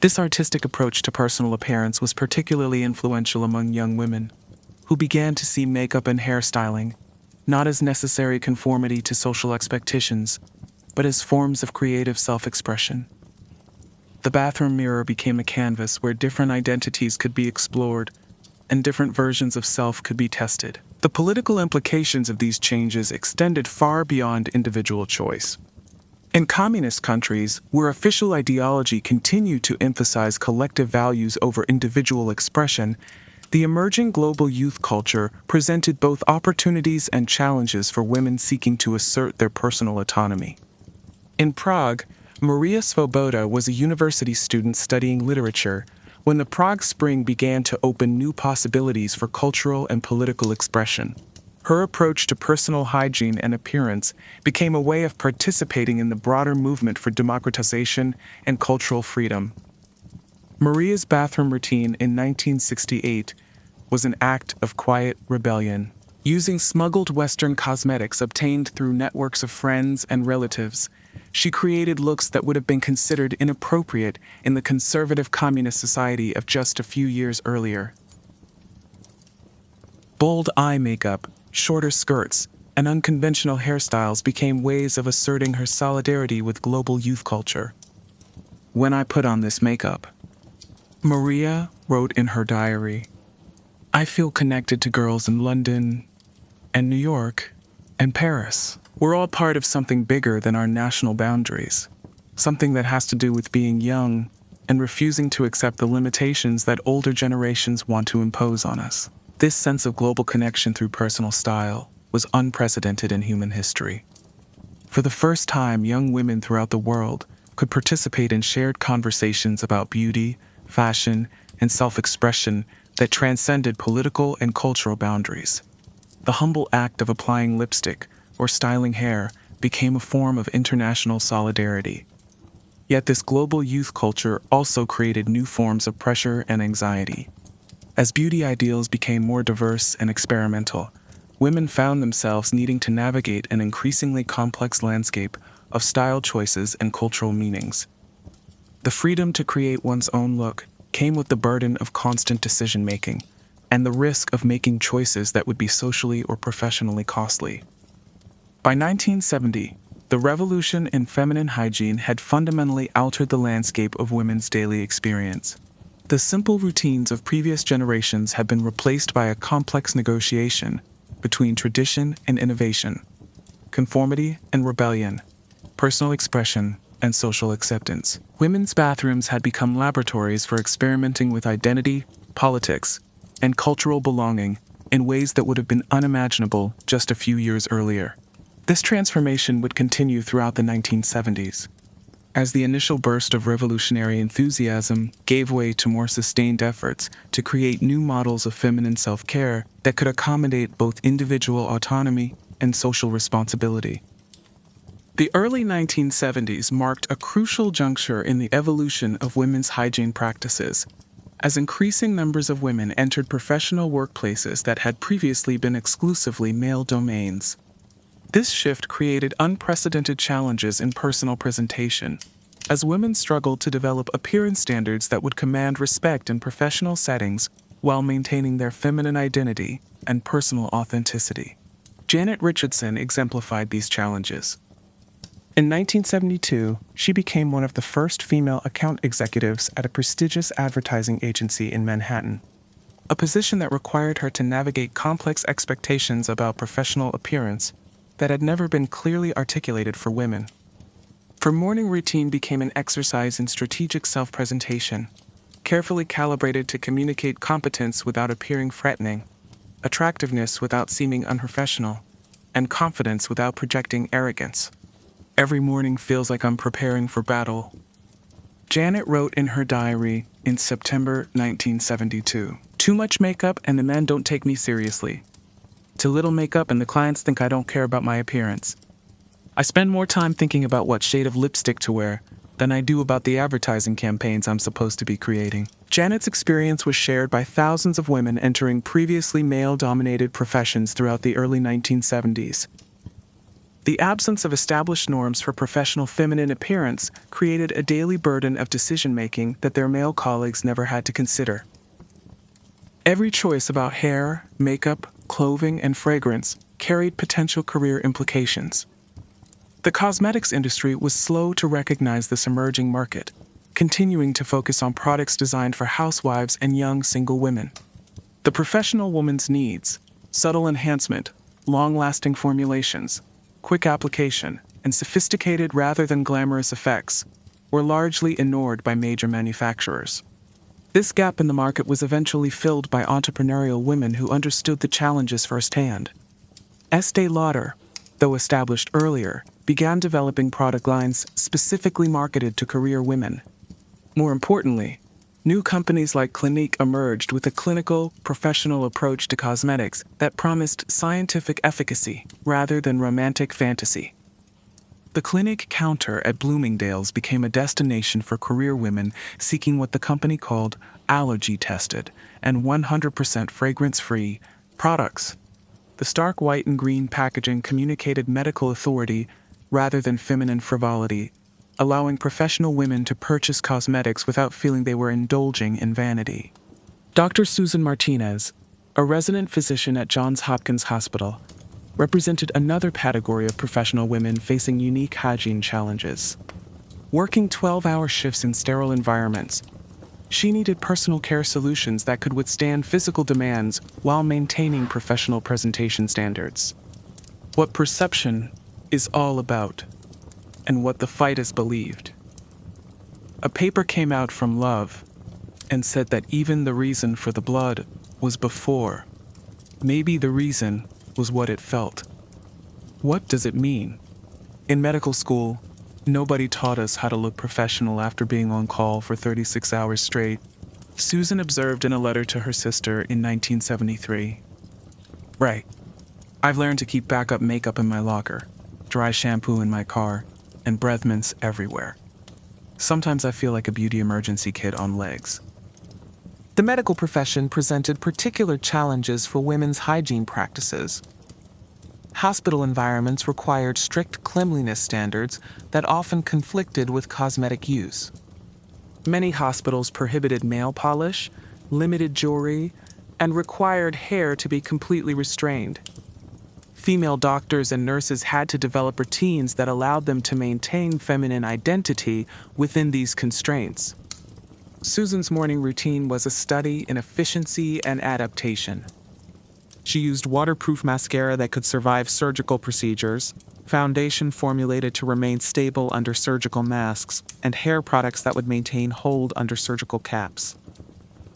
This artistic approach to personal appearance was particularly influential among young women, who began to see makeup and hairstyling not as necessary conformity to social expectations, but as forms of creative self-expression. The bathroom mirror became a canvas where different identities could be explored and different versions of self could be tested. The political implications of these changes extended far beyond individual choice. In communist countries, where official ideology continued to emphasize collective values over individual expression, the emerging global youth culture presented both opportunities and challenges for women seeking to assert their personal autonomy. In Prague, Maria Svoboda was a university student studying literature when the Prague Spring began to open new possibilities for cultural and political expression. Her approach to personal hygiene and appearance became a way of participating in the broader movement for democratization and cultural freedom. Maria's bathroom routine in 1968 was an act of quiet rebellion. Using smuggled Western cosmetics obtained through networks of friends and relatives, she created looks that would have been considered inappropriate in the conservative communist society of just a few years earlier. Bold eye makeup, shorter skirts, and unconventional hairstyles became ways of asserting her solidarity with global youth culture. When I put on this makeup, Maria wrote in her diary, I feel connected to girls in London and New York and Paris. We're all part of something bigger than our national boundaries, something that has to do with being young and refusing to accept the limitations that older generations want to impose on us. This sense of global connection through personal style was unprecedented in human history. For the first time, young women throughout the world could participate in shared conversations about beauty, fashion, and self-expression that transcended political and cultural boundaries. The humble act of applying lipstick or styling hair became a form of international solidarity. Yet this global youth culture also created new forms of pressure and anxiety. As beauty ideals became more diverse and experimental, women found themselves needing to navigate an increasingly complex landscape of style choices and cultural meanings. The freedom to create one's own look came with the burden of constant decision-making and the risk of making choices that would be socially or professionally costly. By 1970, the revolution in feminine hygiene had fundamentally altered the landscape of women's daily experience. The simple routines of previous generations had been replaced by a complex negotiation between tradition and innovation, conformity and rebellion, personal expression and social acceptance. Women's bathrooms had become laboratories for experimenting with identity, politics, and cultural belonging in ways that would have been unimaginable just a few years earlier. This transformation would continue throughout the 1970s, as the initial burst of revolutionary enthusiasm gave way to more sustained efforts to create new models of feminine self-care that could accommodate both individual autonomy and social responsibility. The early 1970s marked a crucial juncture in the evolution of women's hygiene practices, as increasing numbers of women entered professional workplaces that had previously been exclusively male domains. This shift created unprecedented challenges in personal presentation, as women struggled to develop appearance standards that would command respect in professional settings while maintaining their feminine identity and personal authenticity. Janet Richardson exemplified these challenges. In 1972, she became one of the first female account executives at a prestigious advertising agency in Manhattan, a position that required her to navigate complex expectations about professional appearance that had never been clearly articulated for women. Her morning routine became an exercise in strategic self-presentation, carefully calibrated to communicate competence without appearing threatening, attractiveness without seeming unprofessional, and confidence without projecting arrogance. Every morning feels like I'm preparing for battle. Janet wrote in her diary in September 1972, "Too much makeup and the men don't take me seriously. Too little makeup and the clients think I don't care about my appearance. I spend more time thinking about what shade of lipstick to wear than I do about the advertising campaigns I'm supposed to be creating." Janet's experience was shared by thousands of women entering previously male-dominated professions throughout the early 1970s. The absence of established norms for professional feminine appearance created a daily burden of decision-making that their male colleagues never had to consider. Every choice about hair, makeup, clothing, and fragrance carried potential career implications. The cosmetics industry was slow to recognize this emerging market, continuing to focus on products designed for housewives and young single women. The professional woman's needs, subtle enhancement, long-lasting formulations, quick application, and sophisticated rather than glamorous effects were largely ignored by major manufacturers. This gap in the market was eventually filled by entrepreneurial women who understood the challenges firsthand. Estée Lauder, though established earlier, began developing product lines specifically marketed to career women. More importantly, new companies like Clinique emerged with a clinical, professional approach to cosmetics that promised scientific efficacy rather than romantic fantasy. The Clinique counter at Bloomingdale's became a destination for career women seeking what the company called allergy-tested and 100% fragrance-free products. The stark white and green packaging communicated medical authority rather than feminine frivolity, allowing professional women to purchase cosmetics without feeling they were indulging in vanity. Dr. Susan Martinez, a resident physician at Johns Hopkins Hospital, represented another category of professional women facing unique hygiene challenges. Working 12-hour shifts in sterile environments, she needed personal care solutions that could withstand physical demands while maintaining professional presentation standards. What perception is all about, and what the fight is believed. A paper came out from Love and said that even the reason for the blood was before. Maybe the reason was what it felt. What does it mean? In medical school, nobody taught us how to look professional after being on call for 36 hours straight, Susan observed in a letter to her sister in 1973. Right. I've learned to keep backup makeup in my locker, dry shampoo in my car, and breath mints everywhere. Sometimes I feel like a beauty emergency kit on legs. The medical profession presented particular challenges for women's hygiene practices. Hospital environments required strict cleanliness standards that often conflicted with cosmetic use. Many hospitals prohibited nail polish, limited jewelry, and required hair to be completely restrained. Female doctors and nurses had to develop routines that allowed them to maintain feminine identity within these constraints. Susan's morning routine was a study in efficiency and adaptation. She used waterproof mascara that could survive surgical procedures, foundation formulated to remain stable under surgical masks, and hair products that would maintain hold under surgical caps.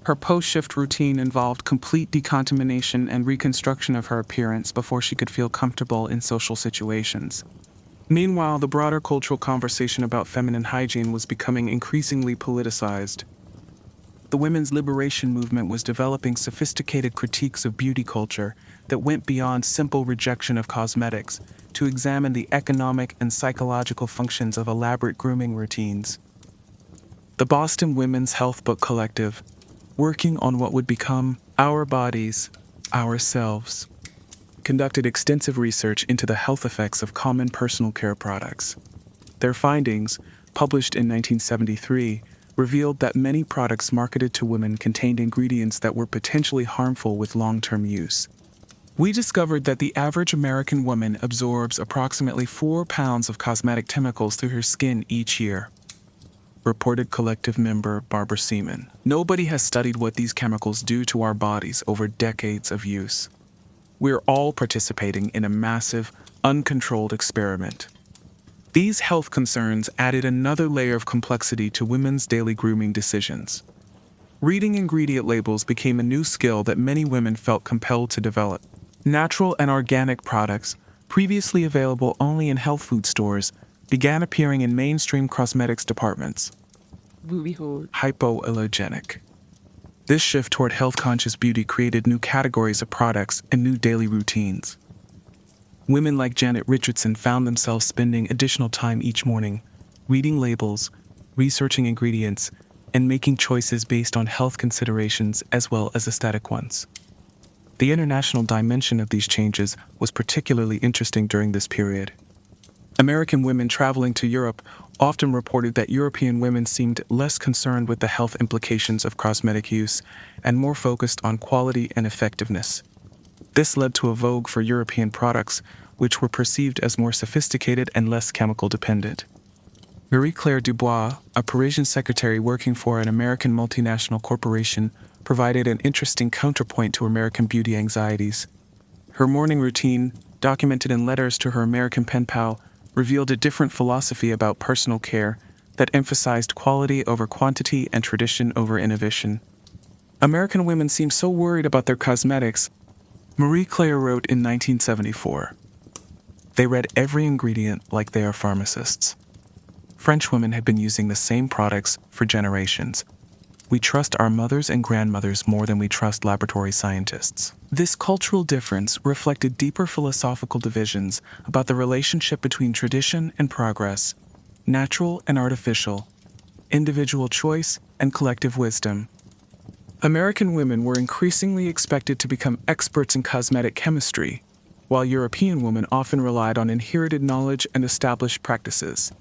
Her post-shift routine involved complete decontamination and reconstruction of her appearance before she could feel comfortable in social situations. Meanwhile, the broader cultural conversation about feminine hygiene was becoming increasingly politicized. The women's liberation movement was developing sophisticated critiques of beauty culture that went beyond simple rejection of cosmetics to examine the economic and psychological functions of elaborate grooming routines. The Boston Women's Health Book Collective, working on what would become Our Bodies, Ourselves, conducted extensive research into the health effects of common personal care products. Their findings, published in 1973, revealed that many products marketed to women contained ingredients that were potentially harmful with long-term use. We discovered that the average American woman absorbs approximately 4 pounds of cosmetic chemicals through her skin each year, reported collective member Barbara Seaman. Nobody has studied what these chemicals do to our bodies over decades of use. We're all participating in a massive, uncontrolled experiment. These health concerns added another layer of complexity to women's daily grooming decisions. Reading ingredient labels became a new skill that many women felt compelled to develop. Natural and organic products, previously available only in health food stores, began appearing in mainstream cosmetics departments. Hypoallergenic. This shift toward health-conscious beauty created new categories of products and new daily routines. Women like Janet Richardson found themselves spending additional time each morning, reading labels, researching ingredients, and making choices based on health considerations as well as aesthetic ones. The international dimension of these changes was particularly interesting during this period. American women traveling to Europe often reported that European women seemed less concerned with the health implications of cosmetic use and more focused on quality and effectiveness. This led to a vogue for European products, which were perceived as more sophisticated and less chemical dependent. Marie-Claire Dubois, a Parisian secretary working for an American multinational corporation, provided an interesting counterpoint to American beauty anxieties. Her morning routine, documented in letters to her American pen pal, revealed a different philosophy about personal care that emphasized quality over quantity and tradition over innovation. American women seem so worried about their cosmetics, Marie-Claire wrote in 1974. They read every ingredient like they are pharmacists. French women had been using the same products for generations. We trust our mothers and grandmothers more than we trust laboratory scientists. This cultural difference reflected deeper philosophical divisions about the relationship between tradition and progress, natural and artificial, individual choice and collective wisdom. American women were increasingly expected to become experts in cosmetic chemistry, while European women often relied on inherited knowledge and established practices.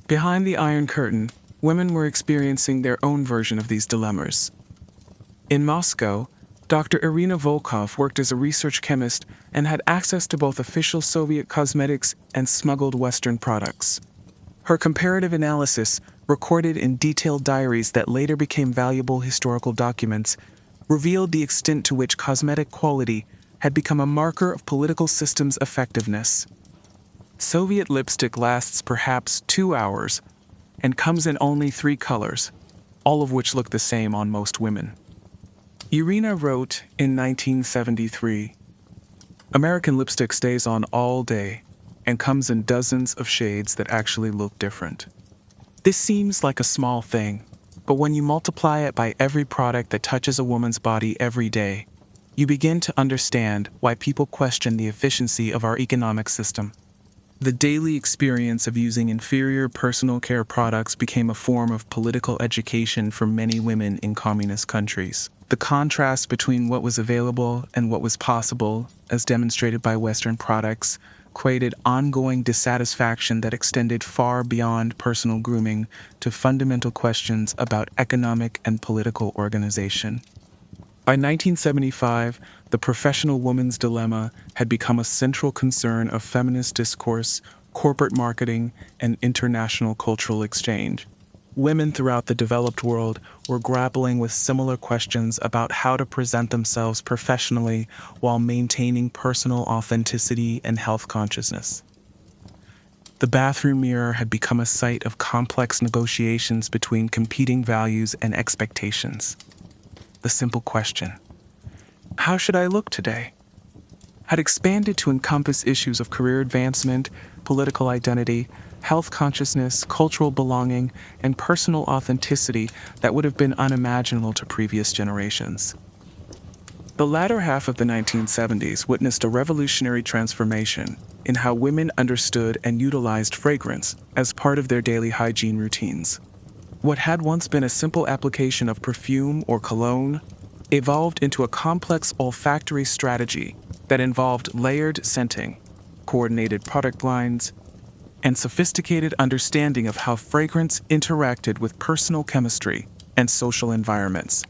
Behind the Iron Curtain, women were experiencing their own version of these dilemmas. In Moscow, Dr. Irina Volkov worked as a research chemist and had access to both official Soviet cosmetics and smuggled Western products. Her comparative analysis, recorded in detailed diaries that later became valuable historical documents, revealed the extent to which cosmetic quality had become a marker of political systems' effectiveness. Soviet lipstick lasts perhaps 2 hours and comes in only 3 colors, all of which look the same on most women. Irina wrote in 1973, "American lipstick stays on all day and comes in dozens of shades that actually look different." This seems like a small thing, but when you multiply it by every product that touches a woman's body every day, you begin to understand why people question the efficiency of our economic system. The daily experience of using inferior personal care products became a form of political education for many women in communist countries. The contrast between what was available and what was possible, as demonstrated by Western products, created ongoing dissatisfaction that extended far beyond personal grooming to fundamental questions about economic and political organization. By 1975, the professional woman's dilemma had become a central concern of feminist discourse, corporate marketing, and international cultural exchange. Women throughout the developed world were grappling with similar questions about how to present themselves professionally while maintaining personal authenticity and health consciousness. The bathroom mirror had become a site of complex negotiations between competing values and expectations. The simple question, "How should I look today?" had expanded to encompass issues of career advancement, political identity, health consciousness, cultural belonging, and personal authenticity that would have been unimaginable to previous generations. The latter half of the 1970s witnessed a revolutionary transformation in how women understood and utilized fragrance as part of their daily hygiene routines. What had once been a simple application of perfume or cologne evolved into a complex olfactory strategy that involved layered scenting, coordinated product lines, and sophisticated understanding of how fragrance interacted with personal chemistry and social environments.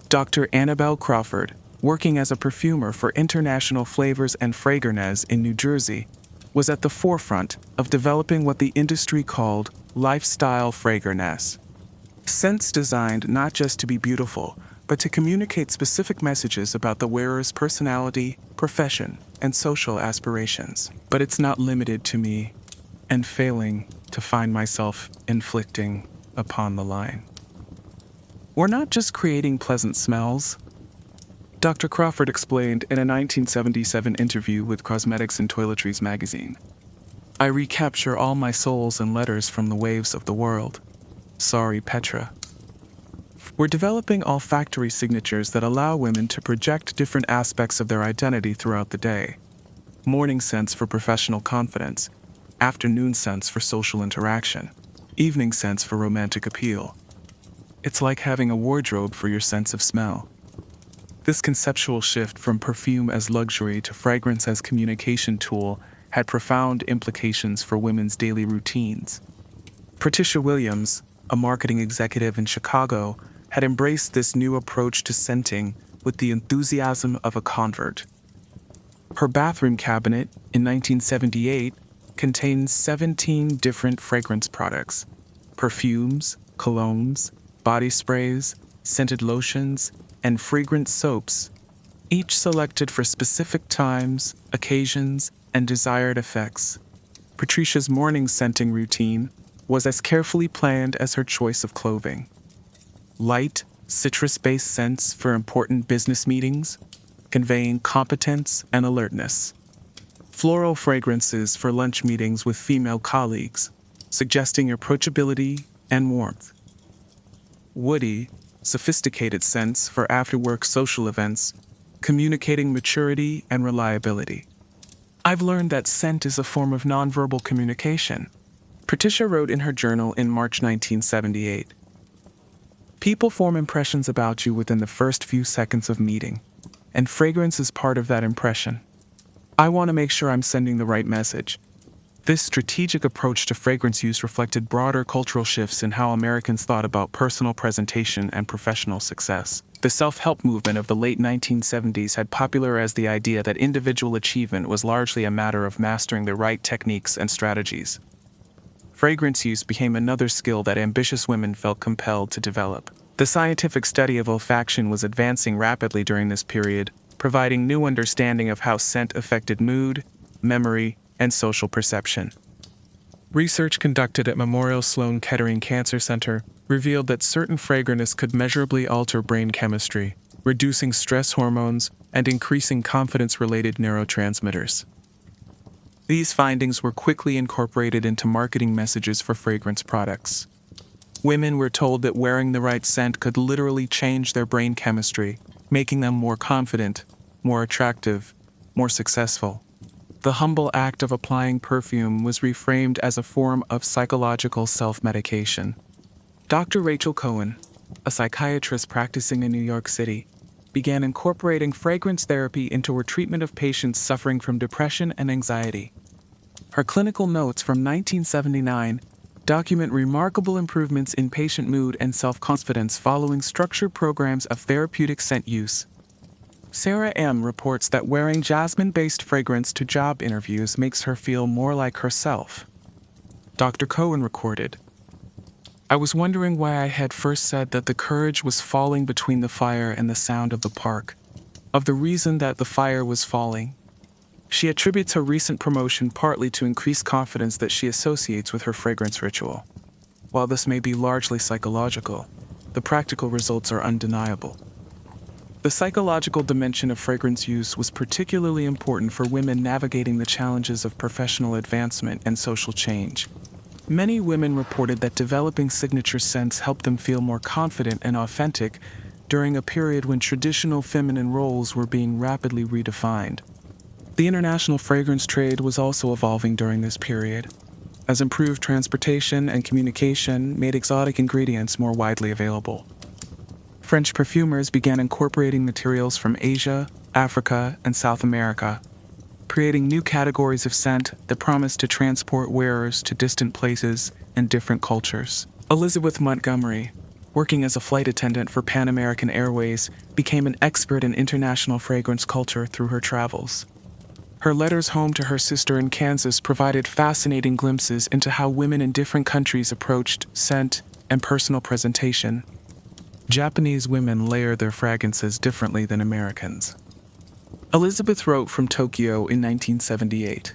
Dr. Annabelle Crawford, working as a perfumer for International Flavors and Fragrance in New Jersey, was at the forefront of developing what the industry called lifestyle fragrance. Scents designed not just to be beautiful, but to communicate specific messages about the wearer's personality, profession, and social aspirations. But it's not limited to me, and failing to find myself inflicting upon the line. We're not just creating pleasant smells. Dr. Crawford explained in a 1977 interview with Cosmetics and Toiletries magazine. I recapture all my souls and letters from the waves of the world. Sorry, Petra. We're developing olfactory signatures that allow women to project different aspects of their identity throughout the day. Morning scents for professional confidence, afternoon scents for social interaction, evening scents for romantic appeal. It's like having a wardrobe for your sense of smell. This conceptual shift from perfume as luxury to fragrance as communication tool had profound implications for women's daily routines. Patricia Williams, a marketing executive in Chicago, had embraced this new approach to scenting with the enthusiasm of a convert. Her bathroom cabinet, in 1978, contained 17 different fragrance products: perfumes, colognes, body sprays, scented lotions, and fragrant soaps, each selected for specific times, occasions, and desired effects. Patricia's morning scenting routine was as carefully planned as her choice of clothing. Light, citrus-based scents for important business meetings, conveying competence and alertness. Floral fragrances for lunch meetings with female colleagues, suggesting approachability and warmth. Woody, sophisticated scents for after-work social events, communicating maturity and reliability. I've learned that scent is a form of nonverbal communication, Patricia wrote in her journal in March 1978. People form impressions about you within the first few seconds of meeting, and fragrance is part of that impression. I want to make sure I'm sending the right message. This strategic approach to fragrance use reflected broader cultural shifts in how Americans thought about personal presentation and professional success. The self-help movement of the late 1970s had popularized the idea that individual achievement was largely a matter of mastering the right techniques and strategies. Fragrance use became another skill that ambitious women felt compelled to develop. The scientific study of olfaction was advancing rapidly during this period, providing new understanding of how scent affected mood, memory, and social perception. Research conducted at Memorial Sloan Kettering Cancer Center revealed that certain fragrances could measurably alter brain chemistry, reducing stress hormones and increasing confidence-related neurotransmitters. These findings were quickly incorporated into marketing messages for fragrance products. Women were told that wearing the right scent could literally change their brain chemistry, making them more confident, more attractive, more successful. The humble act of applying perfume was reframed as a form of psychological self-medication. Dr. Rachel Cohen, a psychiatrist practicing in New York City, began incorporating fragrance therapy into her treatment of patients suffering from depression and anxiety. Her clinical notes from 1979 document remarkable improvements in patient mood and self-confidence following structured programs of therapeutic scent use. Sarah M. reports that wearing jasmine-based fragrance to job interviews makes her feel more like herself. Dr. Cohen recorded, "I was wondering why I had first said that the courage was falling between the fire and the sound of the park, of the reason that the fire was falling." She attributes her recent promotion partly to increased confidence that she associates with her fragrance ritual. While this may be largely psychological, the practical results are undeniable. The psychological dimension of fragrance use was particularly important for women navigating the challenges of professional advancement and social change. Many women reported that developing signature scents helped them feel more confident and authentic during a period when traditional feminine roles were being rapidly redefined. The international fragrance trade was also evolving during this period, as improved transportation and communication made exotic ingredients more widely available. French perfumers began incorporating materials from Asia, Africa, and South America, creating new categories of scent that promised to transport wearers to distant places and different cultures. Elizabeth Montgomery, working as a flight attendant for Pan American Airways, became an expert in international fragrance culture through her travels. Her letters home to her sister in Kansas provided fascinating glimpses into how women in different countries approached scent and personal presentation. Japanese women layer their fragrances differently than Americans. Elizabeth wrote from Tokyo in 1978.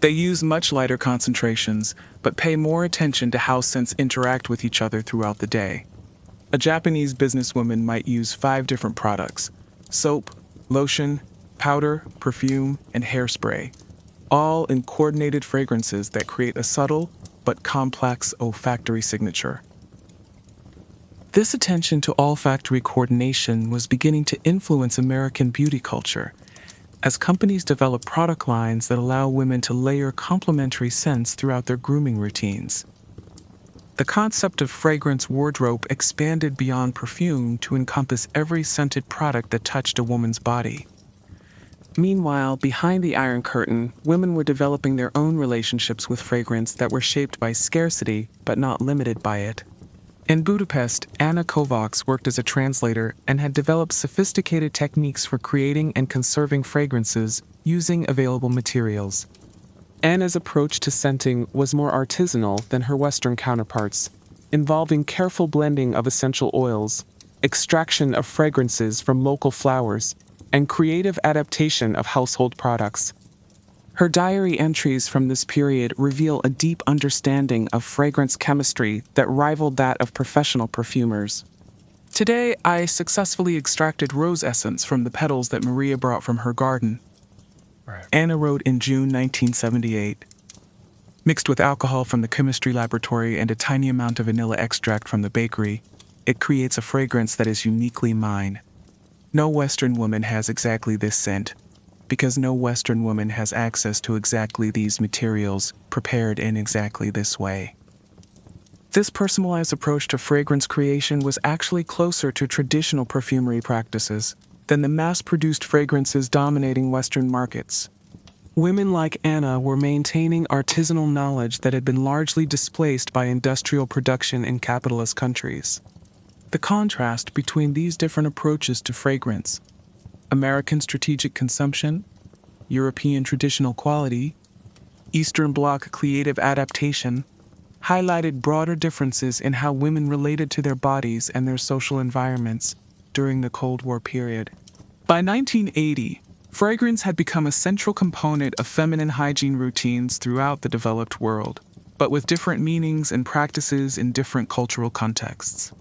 "They use much lighter concentrations, but pay more attention to how scents interact with each other throughout the day. A Japanese businesswoman might use 5 different products: soap, lotion, powder, perfume, and hairspray, all in coordinated fragrances that create a subtle but complex olfactory signature." This attention to olfactory coordination was beginning to influence American beauty culture, as companies develop product lines that allow women to layer complementary scents throughout their grooming routines. The concept of fragrance wardrobe expanded beyond perfume to encompass every scented product that touched a woman's body. Meanwhile, behind the Iron Curtain, women were developing their own relationships with fragrance that were shaped by scarcity but not limited by it. In Budapest, Anna Kovacs worked as a translator and had developed sophisticated techniques for creating and conserving fragrances using available materials. Anna's approach to scenting was more artisanal than her Western counterparts, involving careful blending of essential oils, extraction of fragrances from local flowers, and creative adaptation of household products. Her diary entries from this period reveal a deep understanding of fragrance chemistry that rivaled that of professional perfumers. "Today, I successfully extracted rose essence from the petals that Maria brought from her garden," Anna wrote in June 1978. "Mixed with alcohol from the chemistry laboratory and a tiny amount of vanilla extract from the bakery, it creates a fragrance that is uniquely mine. No Western woman has exactly this scent, because no Western woman has access to exactly these materials prepared in exactly this way." This personalized approach to fragrance creation was actually closer to traditional perfumery practices than the mass-produced fragrances dominating Western markets. Women like Anna were maintaining artisanal knowledge that had been largely displaced by industrial production in capitalist countries. The contrast between these different approaches to fragrance, American strategic consumption, European traditional quality, Eastern Bloc creative adaptation, highlighted broader differences in how women related to their bodies and their social environments during the Cold War period. By 1980, fragrance had become a central component of feminine hygiene routines throughout the developed world, but with different meanings and practices in different cultural contexts.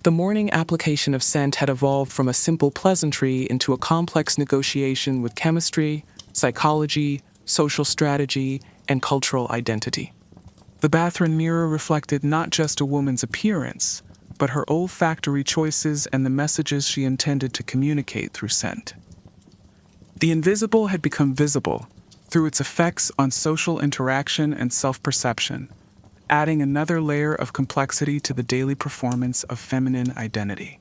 The morning application of scent had evolved from a simple pleasantry into a complex negotiation with chemistry, psychology, social strategy, and cultural identity. The bathroom mirror reflected not just a woman's appearance, but her olfactory choices and the messages she intended to communicate through scent. The invisible had become visible through its effects on social interaction and self-perception, adding another layer of complexity to the daily performance of feminine identity.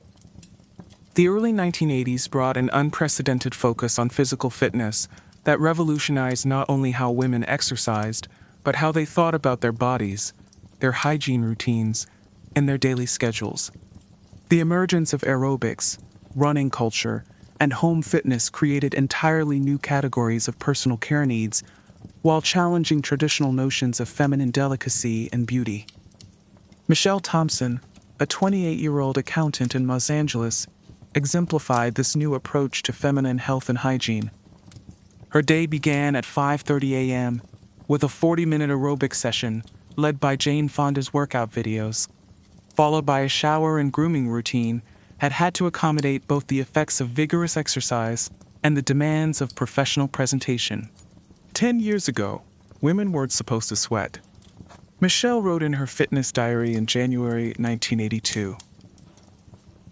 The early 1980s brought an unprecedented focus on physical fitness, that revolutionized not only how women exercised, but how they thought about their bodies, their hygiene routines, and their daily schedules. The emergence of aerobics, running culture, and home fitness created entirely new categories of personal care needs, while challenging traditional notions of feminine delicacy and beauty. Michelle Thompson, a 28-year-old accountant in Los Angeles, exemplified this new approach to feminine health and hygiene. Her day began at 5:30 a.m. with a 40-minute aerobic session led by Jane Fonda's workout videos, followed by a shower and grooming routine had to accommodate both the effects of vigorous exercise and the demands of professional presentation. 10 years ago, women weren't supposed to sweat. Michelle wrote in her fitness diary in January 1982.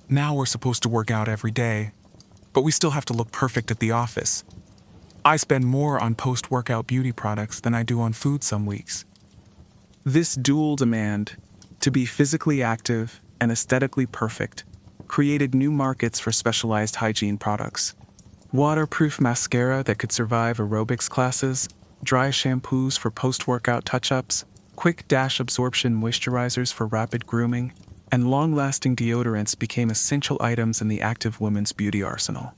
Now we're supposed to work out every day, but we still have to look perfect at the office. I spend more on post-workout beauty products than I do on food some weeks. This dual demand, to be physically active and aesthetically perfect, created new markets for specialized hygiene products. Waterproof mascara that could survive aerobics classes, dry shampoos for post-workout touch-ups, quick dash absorption moisturizers for rapid grooming, and long-lasting deodorants became essential items in the active woman's beauty arsenal.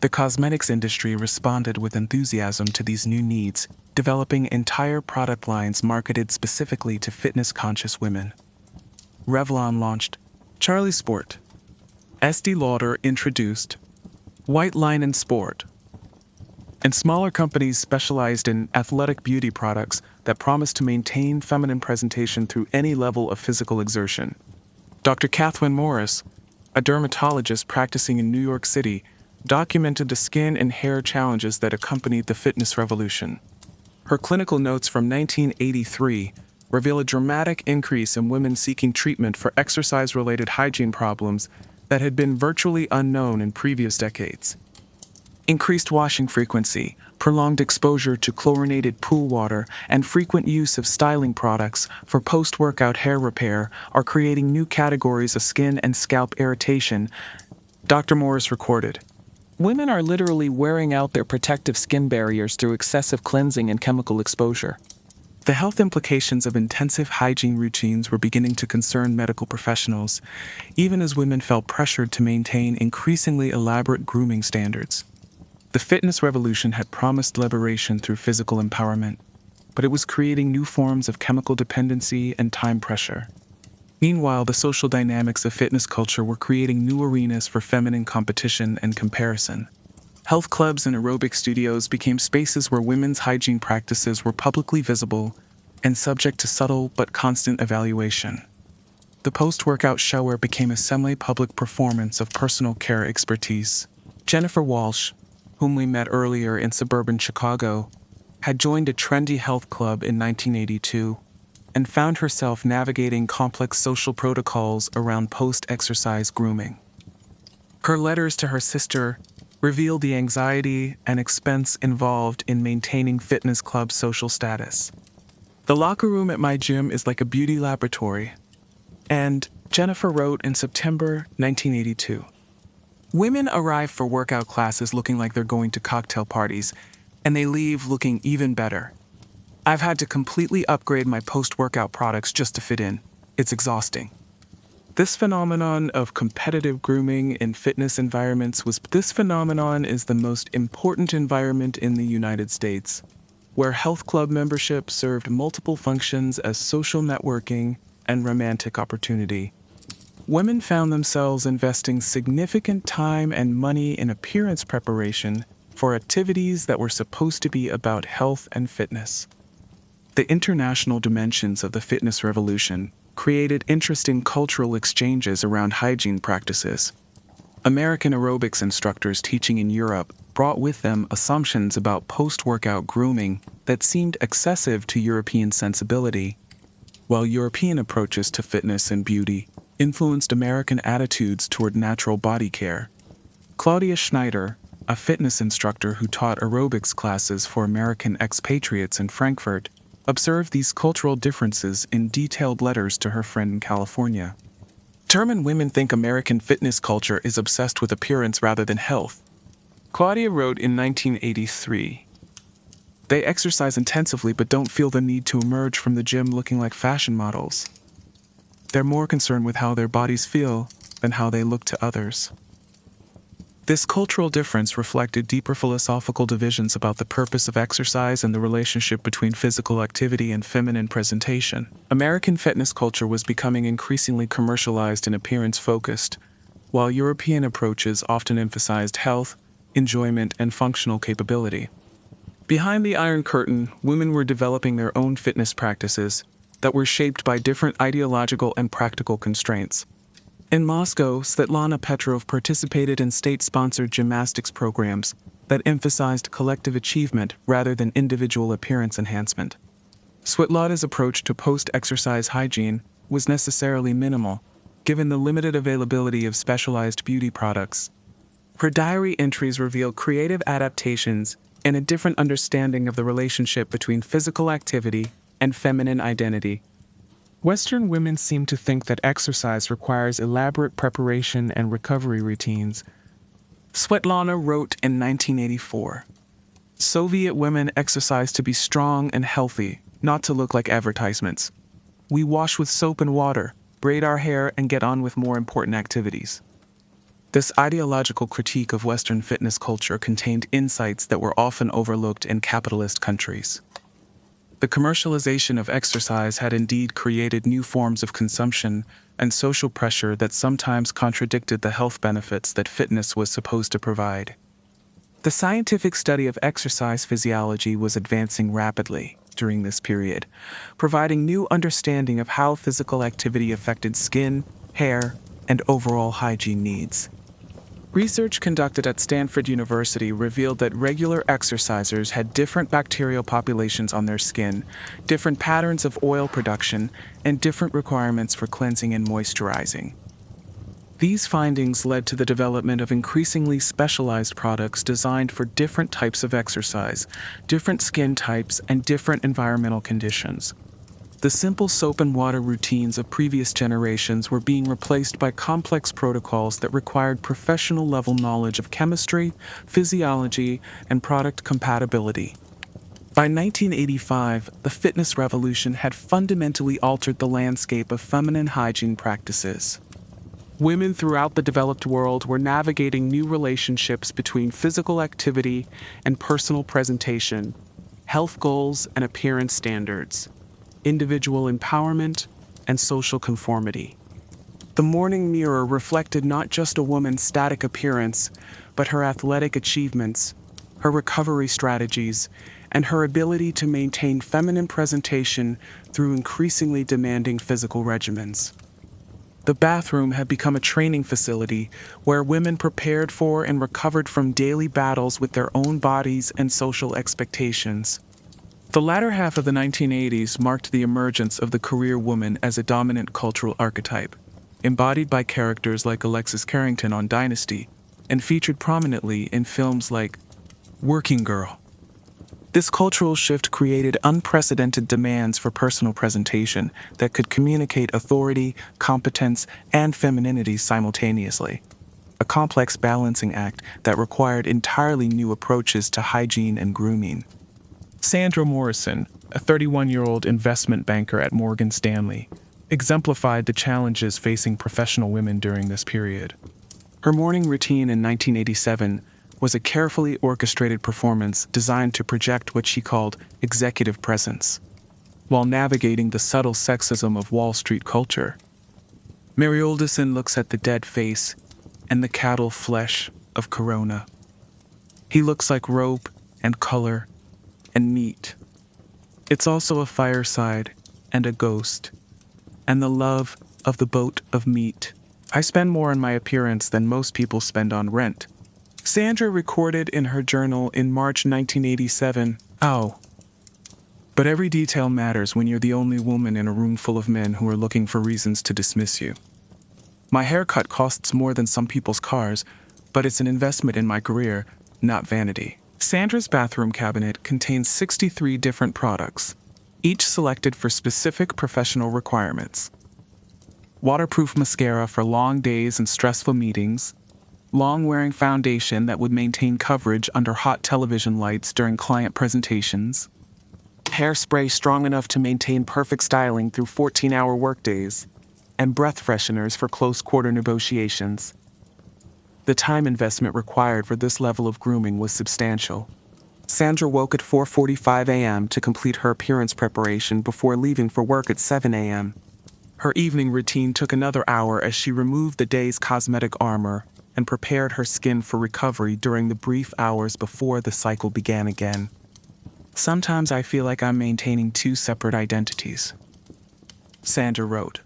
The cosmetics industry responded with enthusiasm to these new needs, developing entire product lines marketed specifically to fitness-conscious women. Revlon launched Charlie Sport. Estee Lauder introduced White Line and Sport. And smaller companies specialized in athletic beauty products that promised to maintain feminine presentation through any level of physical exertion. Dr. Catherine Morris, a dermatologist practicing in New York City, documented the skin and hair challenges that accompanied the fitness revolution. Her clinical notes from 1983 reveal a dramatic increase in women seeking treatment for exercise-related hygiene problems that had been virtually unknown in previous decades. Increased washing frequency, prolonged exposure to chlorinated pool water, and frequent use of styling products for post-workout hair repair are creating new categories of skin and scalp irritation, Dr. Morris recorded. Women are literally wearing out their protective skin barriers through excessive cleansing and chemical exposure. The health implications of intensive hygiene routines were beginning to concern medical professionals, even as women felt pressured to maintain increasingly elaborate grooming standards. The fitness revolution had promised liberation through physical empowerment, but it was creating new forms of chemical dependency and time pressure. Meanwhile, the social dynamics of fitness culture were creating new arenas for feminine competition and comparison. Health clubs and aerobic studios became spaces where women's hygiene practices were publicly visible and subject to subtle but constant evaluation. The post-workout shower became a semi-public performance of personal care expertise. Jennifer Walsh, whom we met earlier in suburban Chicago, had joined a trendy health club in 1982 and found herself navigating complex social protocols around post-exercise grooming. Her letters to her sister revealed the anxiety and expense involved in maintaining fitness club social status. The locker room at my gym is like a beauty laboratory. And Jennifer wrote in September 1982, women arrive for workout classes looking like they're going to cocktail parties, and they leave looking even better. I've had to completely upgrade my post-workout products just to fit in. It's exhausting. This phenomenon of competitive grooming in fitness environments is the most important environment in the United States, where health club membership served multiple functions as social networking and romantic opportunity. Women found themselves investing significant time and money in appearance preparation for activities that were supposed to be about health and fitness. The international dimensions of the fitness revolution created interesting cultural exchanges around hygiene practices. American aerobics instructors teaching in Europe brought with them assumptions about post-workout grooming that seemed excessive to European sensibility, while European approaches to fitness and beauty influenced American attitudes toward natural body care. Claudia Schneider, a fitness instructor who taught aerobics classes for American expatriates in Frankfurt, observed these cultural differences in detailed letters to her friend in California. Determined women think American fitness culture is obsessed with appearance rather than health. Claudia wrote in 1983, They exercise intensively but don't feel the need to emerge from the gym looking like fashion models. They're more concerned with how their bodies feel than how they look to others. This cultural difference reflected deeper philosophical divisions about the purpose of exercise and the relationship between physical activity and feminine presentation. American fitness culture was becoming increasingly commercialized and appearance-focused, while European approaches often emphasized health, enjoyment, and functional capability. Behind the Iron Curtain, women were developing their own fitness practices that were shaped by different ideological and practical constraints. In Moscow, Svetlana Petrov participated in state-sponsored gymnastics programs that emphasized collective achievement rather than individual appearance enhancement. Svetlana's approach to post-exercise hygiene was necessarily minimal, given the limited availability of specialized beauty products. Her diary entries reveal creative adaptations and a different understanding of the relationship between physical activity and feminine identity. Western women seem to think that exercise requires elaborate preparation and recovery routines. Svetlana wrote in 1984, "Soviet women exercise to be strong and healthy, not to look like advertisements. We wash with soap and water, braid our hair, and get on with more important activities." This ideological critique of Western fitness culture contained insights that were often overlooked in capitalist countries. The commercialization of exercise had indeed created new forms of consumption and social pressure that sometimes contradicted the health benefits that fitness was supposed to provide. The scientific study of exercise physiology was advancing rapidly during this period, providing new understanding of how physical activity affected skin, hair, and overall hygiene needs. Research conducted at Stanford University revealed that regular exercisers had different bacterial populations on their skin, different patterns of oil production, and different requirements for cleansing and moisturizing. These findings led to the development of increasingly specialized products designed for different types of exercise, different skin types, and different environmental conditions. The simple soap and water routines of previous generations were being replaced by complex protocols that required professional-level knowledge of chemistry, physiology, and product compatibility. By 1985, the fitness revolution had fundamentally altered the landscape of feminine hygiene practices. Women throughout the developed world were navigating new relationships between physical activity and personal presentation, health goals and appearance standards, individual empowerment, and social conformity. The morning mirror reflected not just a woman's static appearance, but her athletic achievements, her recovery strategies, and her ability to maintain feminine presentation through increasingly demanding physical regimens. The bathroom had become a training facility where women prepared for and recovered from daily battles with their own bodies and social expectations. The latter half of the 1980s marked the emergence of the career woman as a dominant cultural archetype, embodied by characters like Alexis Carrington on Dynasty, and featured prominently in films like Working Girl. This cultural shift created unprecedented demands for personal presentation that could communicate authority, competence, and femininity simultaneously. A complex balancing act that required entirely new approaches to hygiene and grooming. Sandra Morrison, a 31-year-old investment banker at Morgan Stanley, exemplified the challenges facing professional women during this period. Her morning routine in 1987 was a carefully orchestrated performance designed to project what she called executive presence, while navigating the subtle sexism of Wall Street culture. Mary Oldison looks at the dead face and the cattle flesh of Corona. He looks like rope and color and meat. It's also a fireside and a ghost, and the love of the boat of meat. I spend more on my appearance than most people spend on rent. Sandra recorded in her journal in March 1987, "Ow. But every detail matters when you're the only woman in a room full of men who are looking for reasons to dismiss you. My haircut costs more than some people's cars, but it's an investment in my career, not vanity." Sandra's bathroom cabinet contains 63 different products, each selected for specific professional requirements. Waterproof mascara for long days and stressful meetings, long-wearing foundation that would maintain coverage under hot television lights during client presentations, hairspray strong enough to maintain perfect styling through 14-hour workdays, and breath fresheners for close-quarter negotiations. The time investment required for this level of grooming was substantial. Sandra woke at 4:45 a.m. to complete her appearance preparation before leaving for work at 7 a.m. Her evening routine took another hour as she removed the day's cosmetic armor and prepared her skin for recovery during the brief hours before the cycle began again. Sometimes I feel like I'm maintaining two separate identities. Sandra wrote,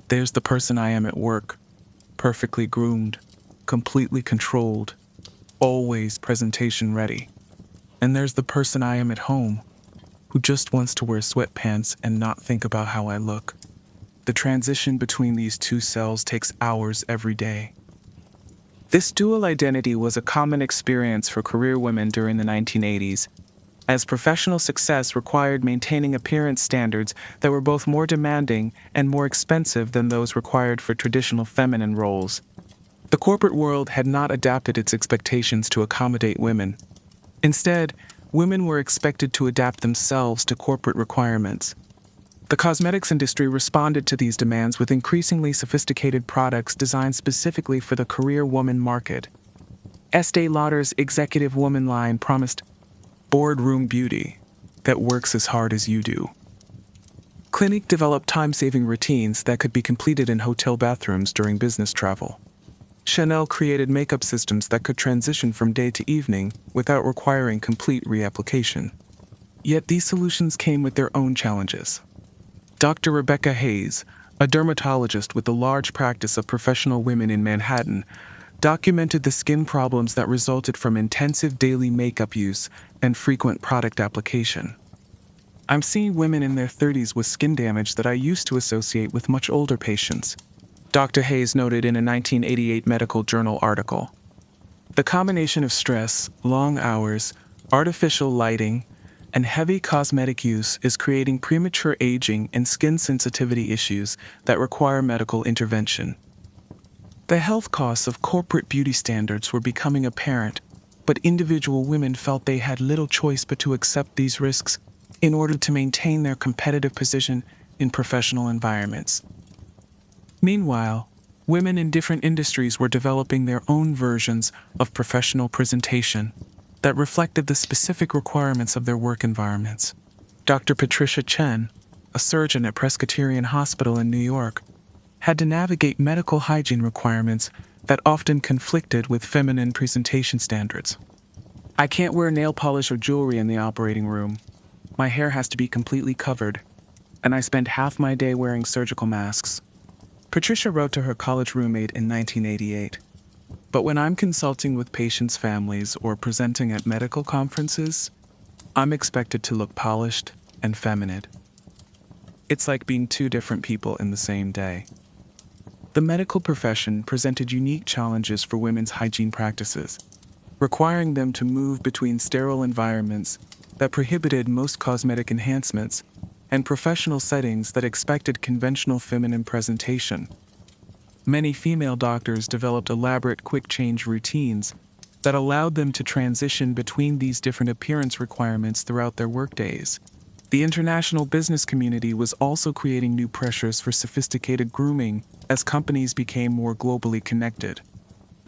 "There's the person I am at work, perfectly groomed, completely controlled, always presentation ready. And there's the person I am at home, who just wants to wear sweatpants and not think about how I look. The transition between these two selves takes hours every day." This dual identity was a common experience for career women during the 1980s, as professional success required maintaining appearance standards that were both more demanding and more expensive than those required for traditional feminine roles. The corporate world had not adapted its expectations to accommodate women. Instead, women were expected to adapt themselves to corporate requirements. The cosmetics industry responded to these demands with increasingly sophisticated products designed specifically for the career woman market. Estee Lauder's Executive Woman line promised boardroom beauty that works as hard as you do. Clinique developed time-saving routines that could be completed in hotel bathrooms during business travel. Chanel created makeup systems that could transition from day to evening without requiring complete reapplication. Yet these solutions came with their own challenges. Dr. Rebecca Hayes, a dermatologist with a large practice of professional women in Manhattan, documented the skin problems that resulted from intensive daily makeup use and frequent product application. "I'm seeing women in their 30s with skin damage that I used to associate with much older patients," Dr. Hayes noted in a 1988 medical journal article. The combination of stress, long hours, artificial lighting, and heavy cosmetic use is creating premature aging and skin sensitivity issues that require medical intervention. The health costs of corporate beauty standards were becoming apparent, but individual women felt they had little choice but to accept these risks in order to maintain their competitive position in professional environments. Meanwhile, women in different industries were developing their own versions of professional presentation that reflected the specific requirements of their work environments. Dr. Patricia Chen, a surgeon at Presbyterian Hospital in New York, had to navigate medical hygiene requirements that often conflicted with feminine presentation standards. "I can't wear nail polish or jewelry in the operating room. My hair has to be completely covered, and I spend half my day wearing surgical masks," Patricia wrote to her college roommate in 1988. "But when I'm consulting with patients' families or presenting at medical conferences, I'm expected to look polished and feminine. It's like being two different people in the same day." The medical profession presented unique challenges for women's hygiene practices, requiring them to move between sterile environments that prohibited most cosmetic enhancements and professional settings that expected conventional feminine presentation. Many female doctors developed elaborate quick-change routines that allowed them to transition between these different appearance requirements throughout their workdays. The international business community was also creating new pressures for sophisticated grooming as companies became more globally connected.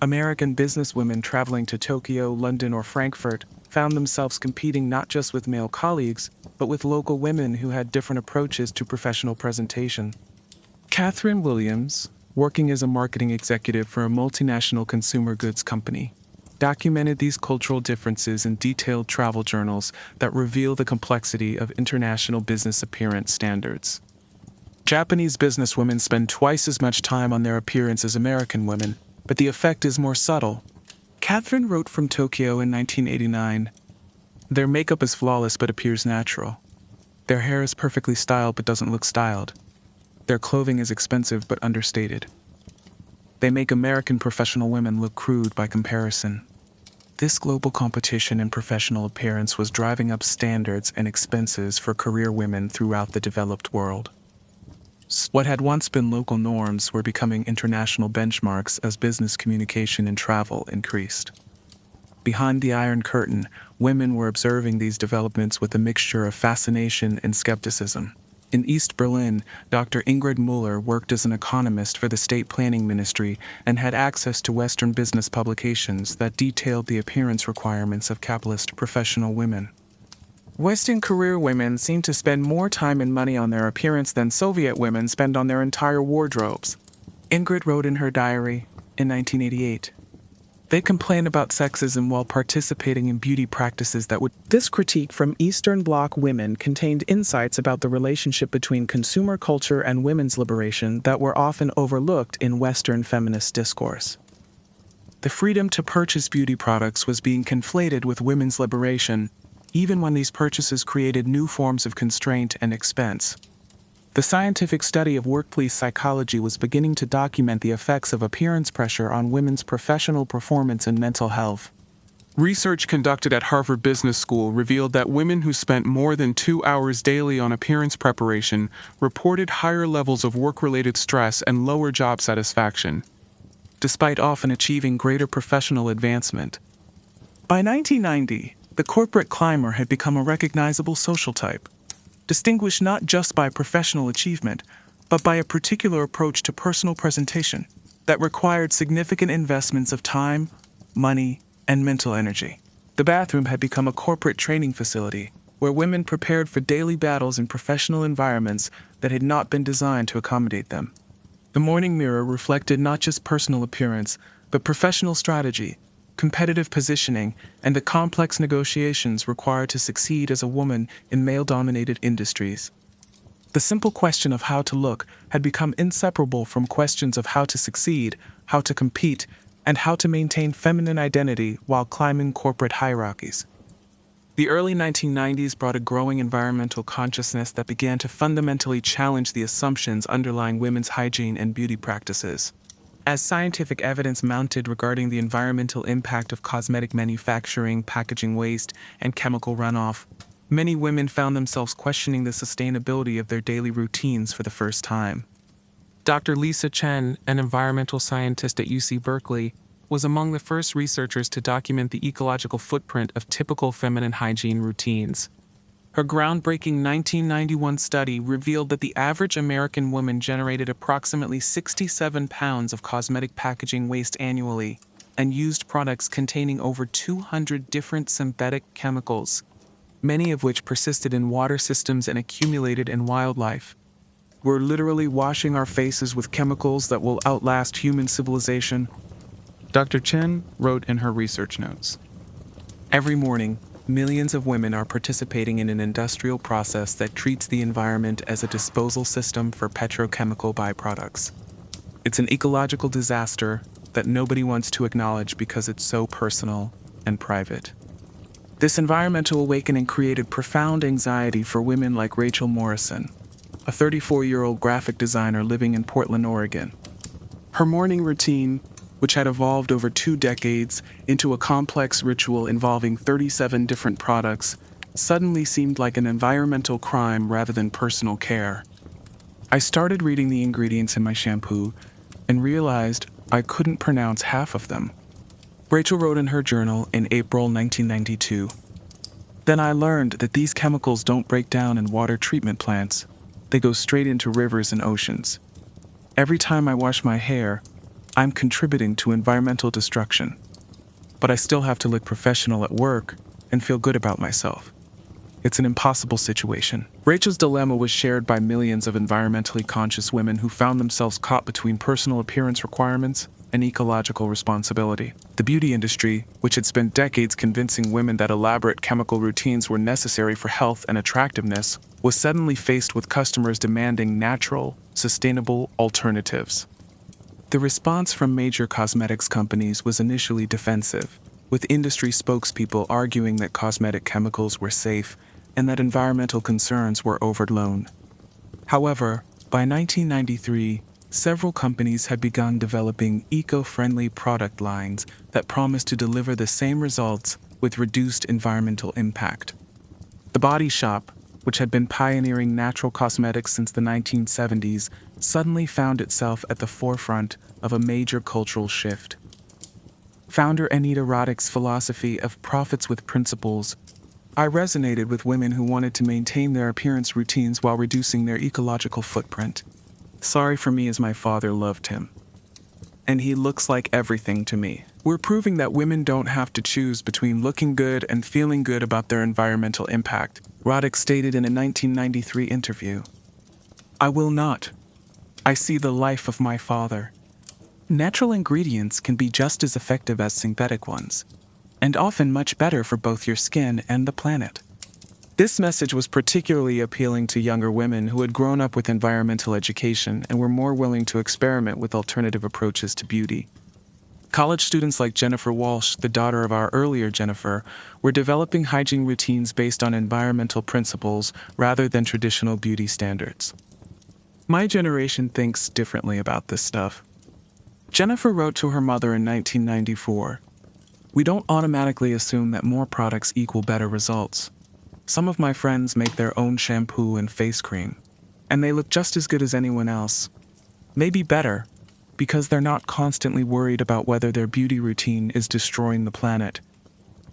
American businesswomen traveling to Tokyo, London, or Frankfurt found themselves competing not just with male colleagues, but with local women who had different approaches to professional presentation. Catherine Williams, working as a marketing executive for a multinational consumer goods company, documented these cultural differences in detailed travel journals that reveal the complexity of international business appearance standards. Japanese businesswomen spend twice as much time on their appearance as American women, but the effect is more subtle. Catherine wrote from Tokyo in 1989, "Their makeup is flawless but appears natural. Their hair is perfectly styled but doesn't look styled. Their clothing is expensive but understated. They make American professional women look crude by comparison." This global competition in professional appearance was driving up standards and expenses for career women throughout the developed world. What had once been local norms were becoming international benchmarks as business communication and travel increased. Behind the Iron Curtain, women were observing these developments with a mixture of fascination and skepticism. In East Berlin, Dr. Ingrid Muller worked as an economist for the State Planning Ministry and had access to Western business publications that detailed the appearance requirements of capitalist professional women. Western career women seem to spend more time and money on their appearance than Soviet women spend on their entire wardrobes, Ingrid wrote in her diary in 1988. They complain about sexism while participating in beauty practices that would. This critique from Eastern Bloc women contained insights about the relationship between consumer culture and women's liberation that were often overlooked in Western feminist discourse. The freedom to purchase beauty products was being conflated with women's liberation, even when these purchases created new forms of constraint and expense. The scientific study of workplace psychology was beginning to document the effects of appearance pressure on women's professional performance and mental health. Research conducted at Harvard Business School revealed that women who spent more than 2 hours daily on appearance preparation reported higher levels of work-related stress and lower job satisfaction, despite often achieving greater professional advancement. By 1990, the corporate climber had become a recognizable social type, distinguished not just by professional achievement, but by a particular approach to personal presentation that required significant investments of time, money, and mental energy. The bathroom had become a corporate training facility where women prepared for daily battles in professional environments that had not been designed to accommodate them. The morning mirror reflected not just personal appearance, but professional strategy, competitive positioning, and the complex negotiations required to succeed as a woman in male-dominated industries. The simple question of how to look had become inseparable from questions of how to succeed, how to compete, and how to maintain feminine identity while climbing corporate hierarchies. The early 1990s brought a growing environmental consciousness that began to fundamentally challenge the assumptions underlying women's hygiene and beauty practices. As scientific evidence mounted regarding the environmental impact of cosmetic manufacturing, packaging waste, and chemical runoff, many women found themselves questioning the sustainability of their daily routines for the first time. Dr. Lisa Chen, an environmental scientist at UC Berkeley, was among the first researchers to document the ecological footprint of typical feminine hygiene routines. Her groundbreaking 1991 study revealed that the average American woman generated approximately 67 pounds of cosmetic packaging waste annually and used products containing over 200 different synthetic chemicals, many of which persisted in water systems and accumulated in wildlife. We're literally washing our faces with chemicals that will outlast human civilization, Dr. Chen wrote in her research notes. Every morning, millions of women are participating in an industrial process that treats the environment as a disposal system for petrochemical byproducts. It's an ecological disaster that nobody wants to acknowledge because it's so personal and private. This environmental awakening created profound anxiety for women like Rachel Morrison, a 34-year-old graphic designer living in Portland, Oregon. Her morning routine, which had evolved over 2 decades into a complex ritual involving 37 different products, suddenly seemed like an environmental crime rather than personal care. I started reading the ingredients in my shampoo and realized I couldn't pronounce half of them, Rachel wrote in her journal in April 1992. Then I learned that these chemicals don't break down in water treatment plants. They go straight into rivers and oceans. Every time I wash my hair, I'm contributing to environmental destruction. But I still have to look professional at work and feel good about myself. It's an impossible situation. Rachel's dilemma was shared by millions of environmentally conscious women who found themselves caught between personal appearance requirements and ecological responsibility. The beauty industry, which had spent decades convincing women that elaborate chemical routines were necessary for health and attractiveness, was suddenly faced with customers demanding natural, sustainable alternatives. The response from major cosmetics companies was initially defensive, with industry spokespeople arguing that cosmetic chemicals were safe and that environmental concerns were overblown. However, by 1993, several companies had begun developing eco-friendly product lines that promised to deliver the same results with reduced environmental impact. The Body Shop, which had been pioneering natural cosmetics since the 1970s, suddenly found itself at the forefront of a major cultural shift. Founder Anita Roddick's philosophy of profits with principles, I resonated with women who wanted to maintain their appearance routines while reducing their ecological footprint. Sorry for me as my father loved him. And he looks like everything to me. We're proving that women don't have to choose between looking good and feeling good about their environmental impact, Roddick stated in a 1993 interview. I will not. I see the life of my father. Natural ingredients can be just as effective as synthetic ones, and often much better for both your skin and the planet. This message was particularly appealing to younger women who had grown up with environmental education and were more willing to experiment with alternative approaches to beauty. College students like Jennifer Walsh, the daughter of our earlier Jennifer, were developing hygiene routines based on environmental principles rather than traditional beauty standards. My generation thinks differently about this stuff. Jennifer wrote to her mother in 1994, "We don't automatically assume that more products equal better results. Some of my friends make their own shampoo and face cream, and they look just as good as anyone else. Maybe better, because they're not constantly worried about whether their beauty routine is destroying the planet."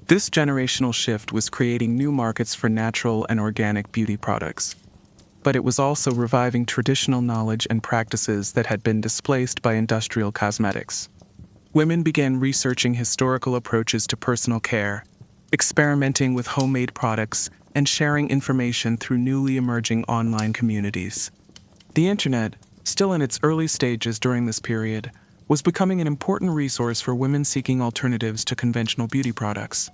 This generational shift was creating new markets for natural and organic beauty products. But it was also reviving traditional knowledge and practices that had been displaced by industrial cosmetics. Women began researching historical approaches to personal care, experimenting with homemade products, and sharing information through newly emerging online communities. The internet, still in its early stages during this period, was becoming an important resource for women seeking alternatives to conventional beauty products.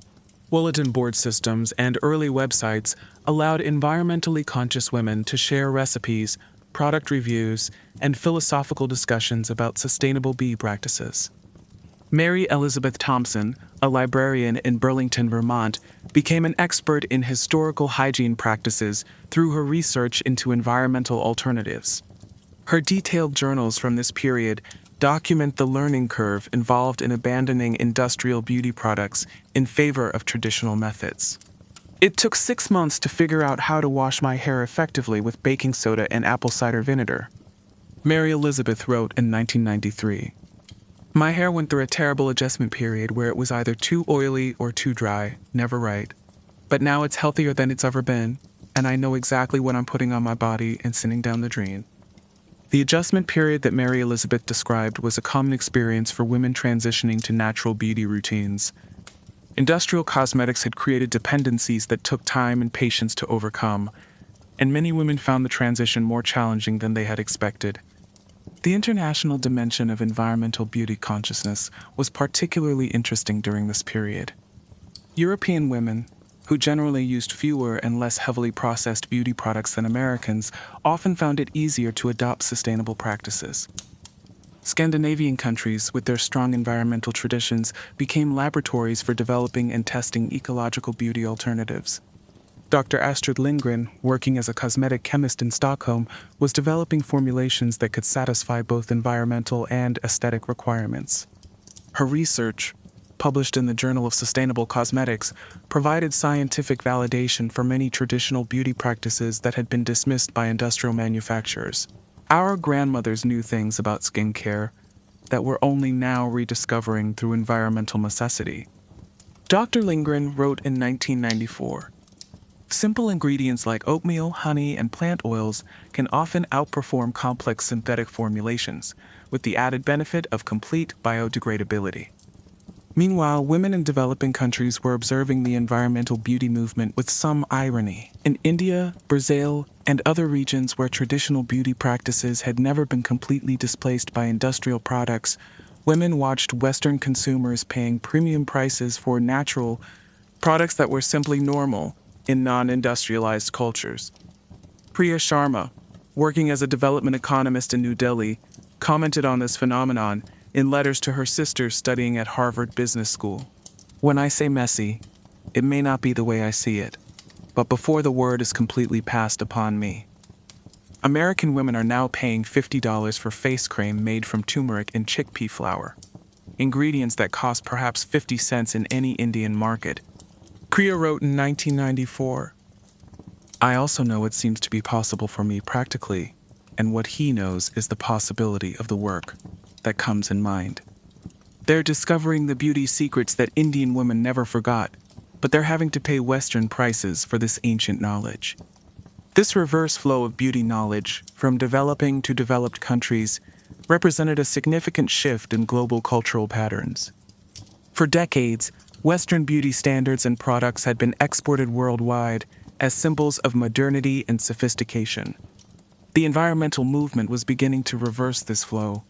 Bulletin board systems and early websites allowed environmentally conscious women to share recipes, product reviews, and philosophical discussions about sustainable beauty practices. Mary Elizabeth Thompson, a librarian in Burlington, Vermont, became an expert in historical hygiene practices through her research into environmental alternatives. Her detailed journals from this period document the learning curve involved in abandoning industrial beauty products in favor of traditional methods. It took 6 months to figure out how to wash my hair effectively with baking soda and apple cider vinegar, Mary Elizabeth wrote in 1993. My hair went through a terrible adjustment period where it was either too oily or too dry, never right. But now it's healthier than it's ever been, and I know exactly what I'm putting on my body and sending down the drain. The adjustment period that Mary Elizabeth described was a common experience for women transitioning to natural beauty routines. Industrial cosmetics had created dependencies that took time and patience to overcome, and many women found the transition more challenging than they had expected. The international dimension of environmental beauty consciousness was particularly interesting during this period. European women, who generally used fewer and less heavily processed beauty products than Americans, often found it easier to adopt sustainable practices. Scandinavian countries, with their strong environmental traditions, became laboratories for developing and testing ecological beauty alternatives. Dr. Astrid Lindgren, working as a cosmetic chemist in Stockholm, was developing formulations that could satisfy both environmental and aesthetic requirements. Her research, published in the Journal of Sustainable Cosmetics, provided scientific validation for many traditional beauty practices that had been dismissed by industrial manufacturers. Our grandmothers knew things about skincare that we're only now rediscovering through environmental necessity. Dr. Lindgren wrote in 1994, "Simple ingredients like oatmeal, honey, and plant oils can often outperform complex synthetic formulations, with the added benefit of complete biodegradability." Meanwhile, women in developing countries were observing the environmental beauty movement with some irony. In India, Brazil, and other regions where traditional beauty practices had never been completely displaced by industrial products, women watched Western consumers paying premium prices for natural products that were simply normal in non-industrialized cultures. Priya Sharma, working as a development economist in New Delhi, commented on this phenomenon in letters to her sisters studying at Harvard Business School. "When I say messy, it may not be the way I see it, but before the word is completely passed upon me. American women are now paying $50 for face cream made from turmeric and chickpea flour, ingredients that cost perhaps 50 cents in any Indian market." Priya wrote in 1994, I also know it seems to be possible for me practically, and what he knows is the possibility of the work that comes in mind. They're discovering the beauty secrets that Indian women never forgot, but they're having to pay Western prices for this ancient knowledge. This reverse flow of beauty knowledge from developing to developed countries represented a significant shift in global cultural patterns. For decades, Western beauty standards and products had been exported worldwide as symbols of modernity and sophistication. The environmental movement was beginning to reverse this flow,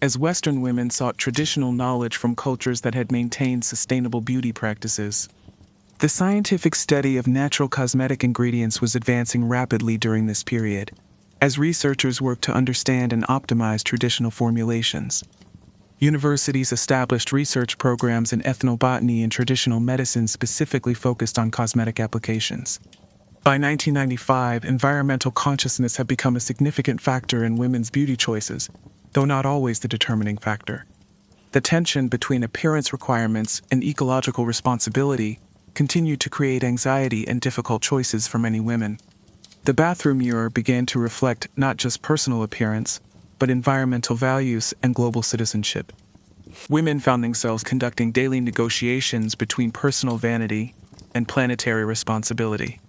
as Western women sought traditional knowledge from cultures that had maintained sustainable beauty practices. The scientific study of natural cosmetic ingredients was advancing rapidly during this period, as researchers worked to understand and optimize traditional formulations. Universities established research programs in ethnobotany and traditional medicine specifically focused on cosmetic applications. By 1995, environmental consciousness had become a significant factor in women's beauty choices, though not always the determining factor. The tension between appearance requirements and ecological responsibility continued to create anxiety and difficult choices for many women. The bathroom mirror began to reflect not just personal appearance, but environmental values and global citizenship. Women found themselves conducting daily negotiations between personal vanity and planetary responsibility,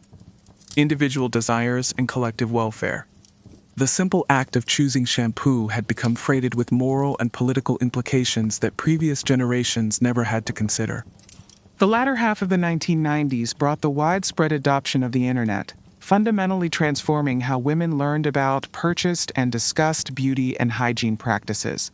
individual desires and collective welfare. The simple act of choosing shampoo had become freighted with moral and political implications that previous generations never had to consider. The latter half of the 1990s brought the widespread adoption of the internet, fundamentally transforming how women learned about, purchased, and discussed beauty and hygiene practices.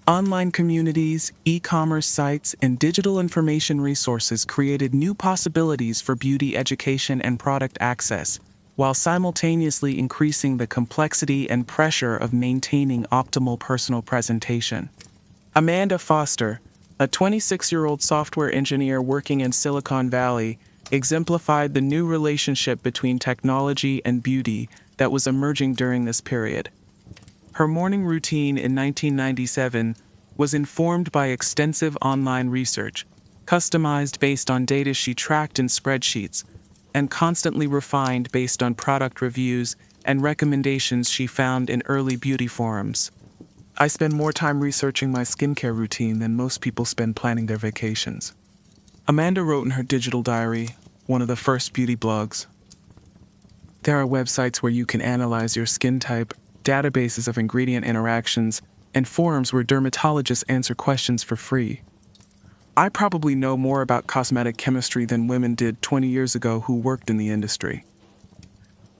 Online communities, e-commerce sites, and digital information resources created new possibilities for beauty education and product access, while simultaneously increasing the complexity and pressure of maintaining optimal personal presentation. Amanda Foster, a 26-year-old software engineer working in Silicon Valley, exemplified the new relationship between technology and beauty that was emerging during this period. Her morning routine in 1997 was informed by extensive online research, customized based on data she tracked in spreadsheets, and constantly refined based on product reviews and recommendations she found in early beauty forums. I spend more time researching my skincare routine than most people spend planning their vacations. Amanda wrote in her digital diary, one of the first beauty blogs. There are websites where you can analyze your skin type, databases of ingredient interactions, and forums where dermatologists answer questions for free. I probably know more about cosmetic chemistry than women did 20 years ago who worked in the industry.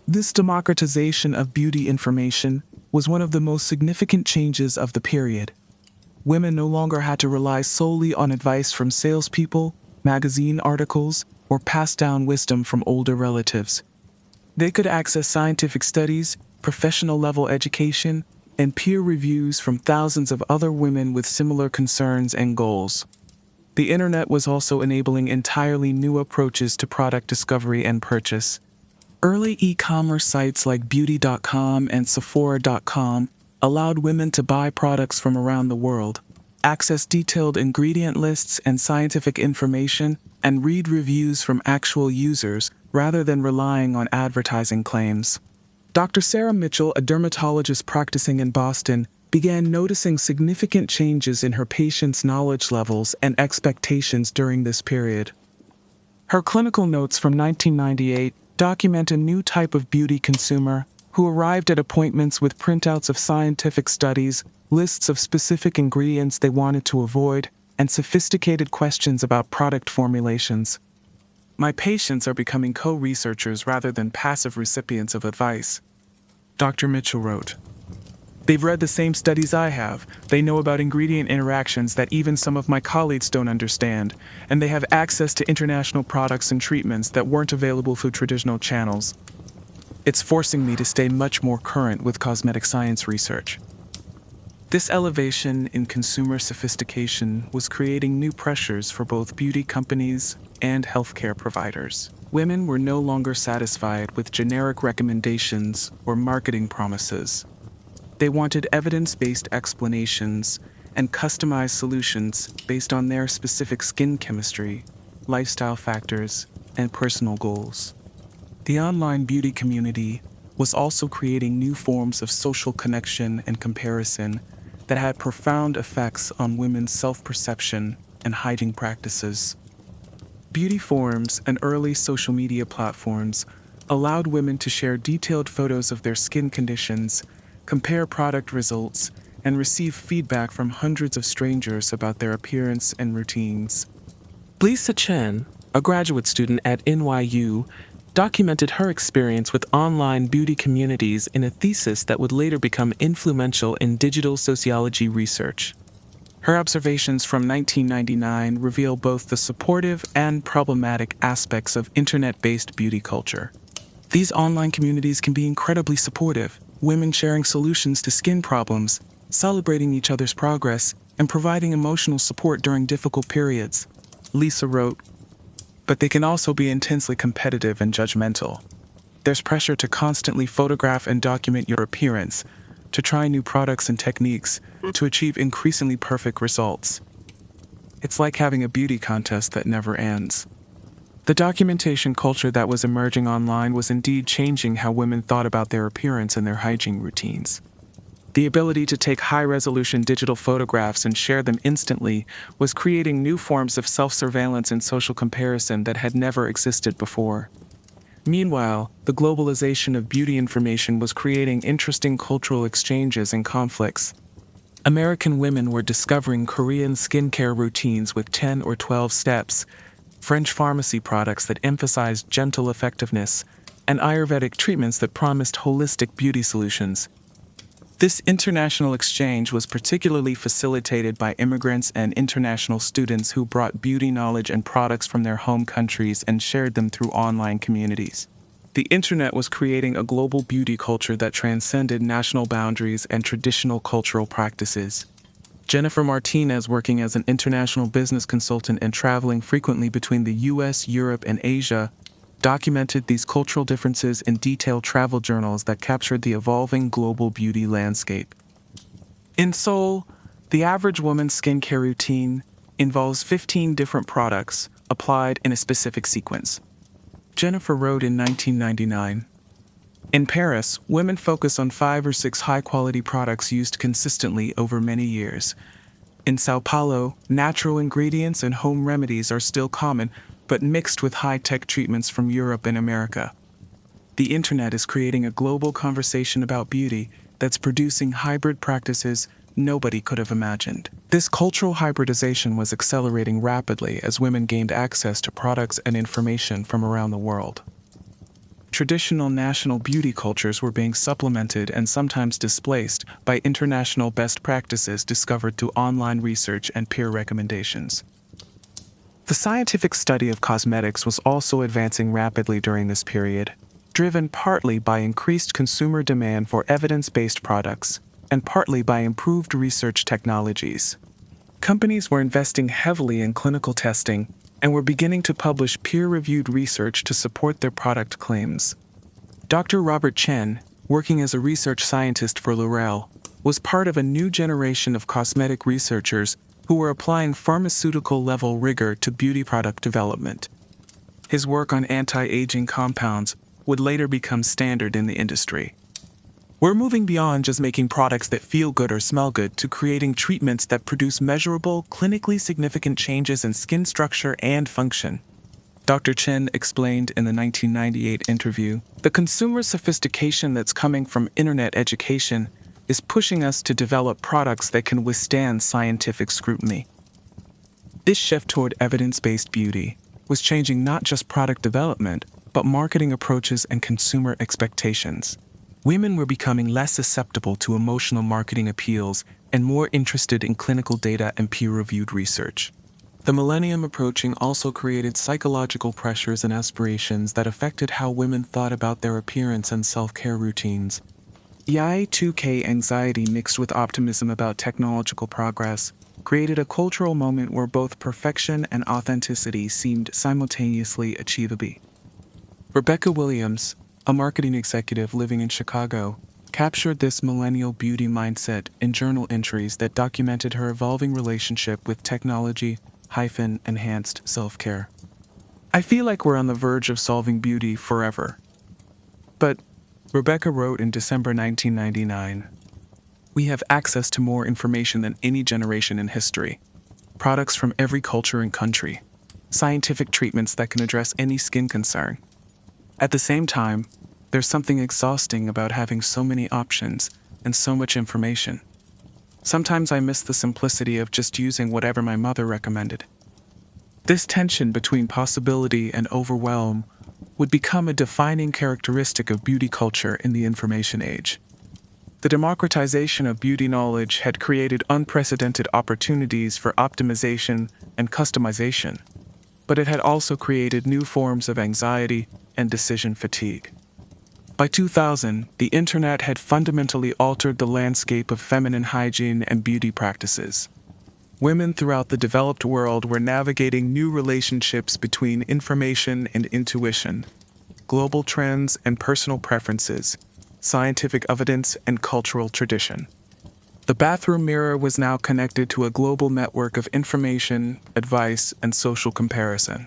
This democratization of beauty information was one of the most significant changes of the period. Women no longer had to rely solely on advice from salespeople, magazine articles, or passed down wisdom from older relatives. They could access scientific studies, professional-level education, and peer reviews from thousands of other women with similar concerns and goals. The internet was also enabling entirely new approaches to product discovery and purchase. Early e-commerce sites like beauty.com and sephora.com allowed women to buy products from around the world, access detailed ingredient lists and scientific information, and read reviews from actual users rather than relying on advertising claims. Dr. Sarah Mitchell, a dermatologist practicing in Boston, began noticing significant changes in her patients' knowledge levels and expectations during this period. Her clinical notes from 1998 document a new type of beauty consumer who arrived at appointments with printouts of scientific studies, lists of specific ingredients they wanted to avoid, and sophisticated questions about product formulations. My patients are becoming co-researchers rather than passive recipients of advice, Dr. Mitchell wrote. They've read the same studies I have, they know about ingredient interactions that even some of my colleagues don't understand, and they have access to international products and treatments that weren't available through traditional channels. It's forcing me to stay much more current with cosmetic science research. This elevation in consumer sophistication was creating new pressures for both beauty companies and healthcare providers. Women were no longer satisfied with generic recommendations or marketing promises. They wanted evidence-based explanations and customized solutions based on their specific skin chemistry, lifestyle factors, and personal goals. The online beauty community was also creating new forms of social connection and comparison that had profound effects on women's self-perception and hygiene practices. Beauty forums and early social media platforms allowed women to share detailed photos of their skin conditions, compare product results, and receive feedback from hundreds of strangers about their appearance and routines. Lisa Chen, a graduate student at NYU, documented her experience with online beauty communities in a thesis that would later become influential in digital sociology research. Her observations from 1999 reveal both the supportive and problematic aspects of internet-based beauty culture. These online communities can be incredibly supportive, women sharing solutions to skin problems, celebrating each other's progress, and providing emotional support during difficult periods. Lisa wrote, but they can also be intensely competitive and judgmental. There's pressure to constantly photograph and document your appearance, to try new products and techniques, to achieve increasingly perfect results. It's like having a beauty contest that never ends. The documentation culture that was emerging online was indeed changing how women thought about their appearance and their hygiene routines. The ability to take high-resolution digital photographs and share them instantly was creating new forms of self-surveillance and social comparison that had never existed before. Meanwhile, the globalization of beauty information was creating interesting cultural exchanges and conflicts. American women were discovering Korean skincare routines with 10 or 12 steps, French pharmacy products that emphasized gentle effectiveness, and Ayurvedic treatments that promised holistic beauty solutions. This international exchange was particularly facilitated by immigrants and international students who brought beauty knowledge and products from their home countries and shared them through online communities. The internet was creating a global beauty culture that transcended national boundaries and traditional cultural practices. Jennifer Martinez, working as an international business consultant and traveling frequently between the US, Europe, and Asia, documented these cultural differences in detailed travel journals that captured the evolving global beauty landscape. In Seoul, the average woman's skincare routine involves 15 different products applied in a specific sequence. Jennifer wrote in 1999, in Paris, women focus on 5 or 6 high-quality products used consistently over many years. In Sao Paulo, natural ingredients and home remedies are still common, but mixed with high-tech treatments from Europe and America. The internet is creating a global conversation about beauty that's producing hybrid practices nobody could have imagined. This cultural hybridization was accelerating rapidly as women gained access to products and information from around the world. Traditional national beauty cultures were being supplemented and sometimes displaced by international best practices discovered through online research and peer recommendations. The scientific study of cosmetics was also advancing rapidly during this period, driven partly by increased consumer demand for evidence-based products and partly by improved research technologies. Companies were investing heavily in clinical testing and were beginning to publish peer-reviewed research to support their product claims. Dr. Robert Chen, working as a research scientist for L'Oréal, was part of a new generation of cosmetic researchers who were applying pharmaceutical-level rigor to beauty product development. His work on anti-aging compounds would later become standard in the industry. We're moving beyond just making products that feel good or smell good to creating treatments that produce measurable, clinically significant changes in skin structure and function. Dr. Chen explained in the 1998 interview, the consumer sophistication that's coming from internet education is pushing us to develop products that can withstand scientific scrutiny. This shift toward evidence-based beauty was changing not just product development, but marketing approaches and consumer expectations. Women were becoming less susceptible to emotional marketing appeals and more interested in clinical data and peer-reviewed research. The millennium approaching also created psychological pressures and aspirations that affected how women thought about their appearance and self-care routines. Y2K anxiety mixed with optimism about technological progress created a cultural moment where both perfection and authenticity seemed simultaneously achievable. Rebecca Williams, a marketing executive living in Chicago, captured this millennial beauty mindset in journal entries that documented her evolving relationship with technology-enhanced self-care. I feel like we're on the verge of solving beauty forever, But, Rebecca wrote in December 1999, "We have access to more information than any generation in history. Products from every culture and country. Scientific treatments that can address any skin concern. At the same time, there's something exhausting about having so many options and so much information. Sometimes I miss the simplicity of just using whatever my mother recommended." This tension between possibility and overwhelm would become a defining characteristic of beauty culture in the information age. The democratization of beauty knowledge had created unprecedented opportunities for optimization and customization, but it had also created new forms of anxiety and decision fatigue. By 2000, the internet had fundamentally altered the landscape of feminine hygiene and beauty practices. Women throughout the developed world were navigating new relationships between information and intuition, global trends and personal preferences, scientific evidence and cultural tradition. The bathroom mirror was now connected to a global network of information, advice, and social comparison.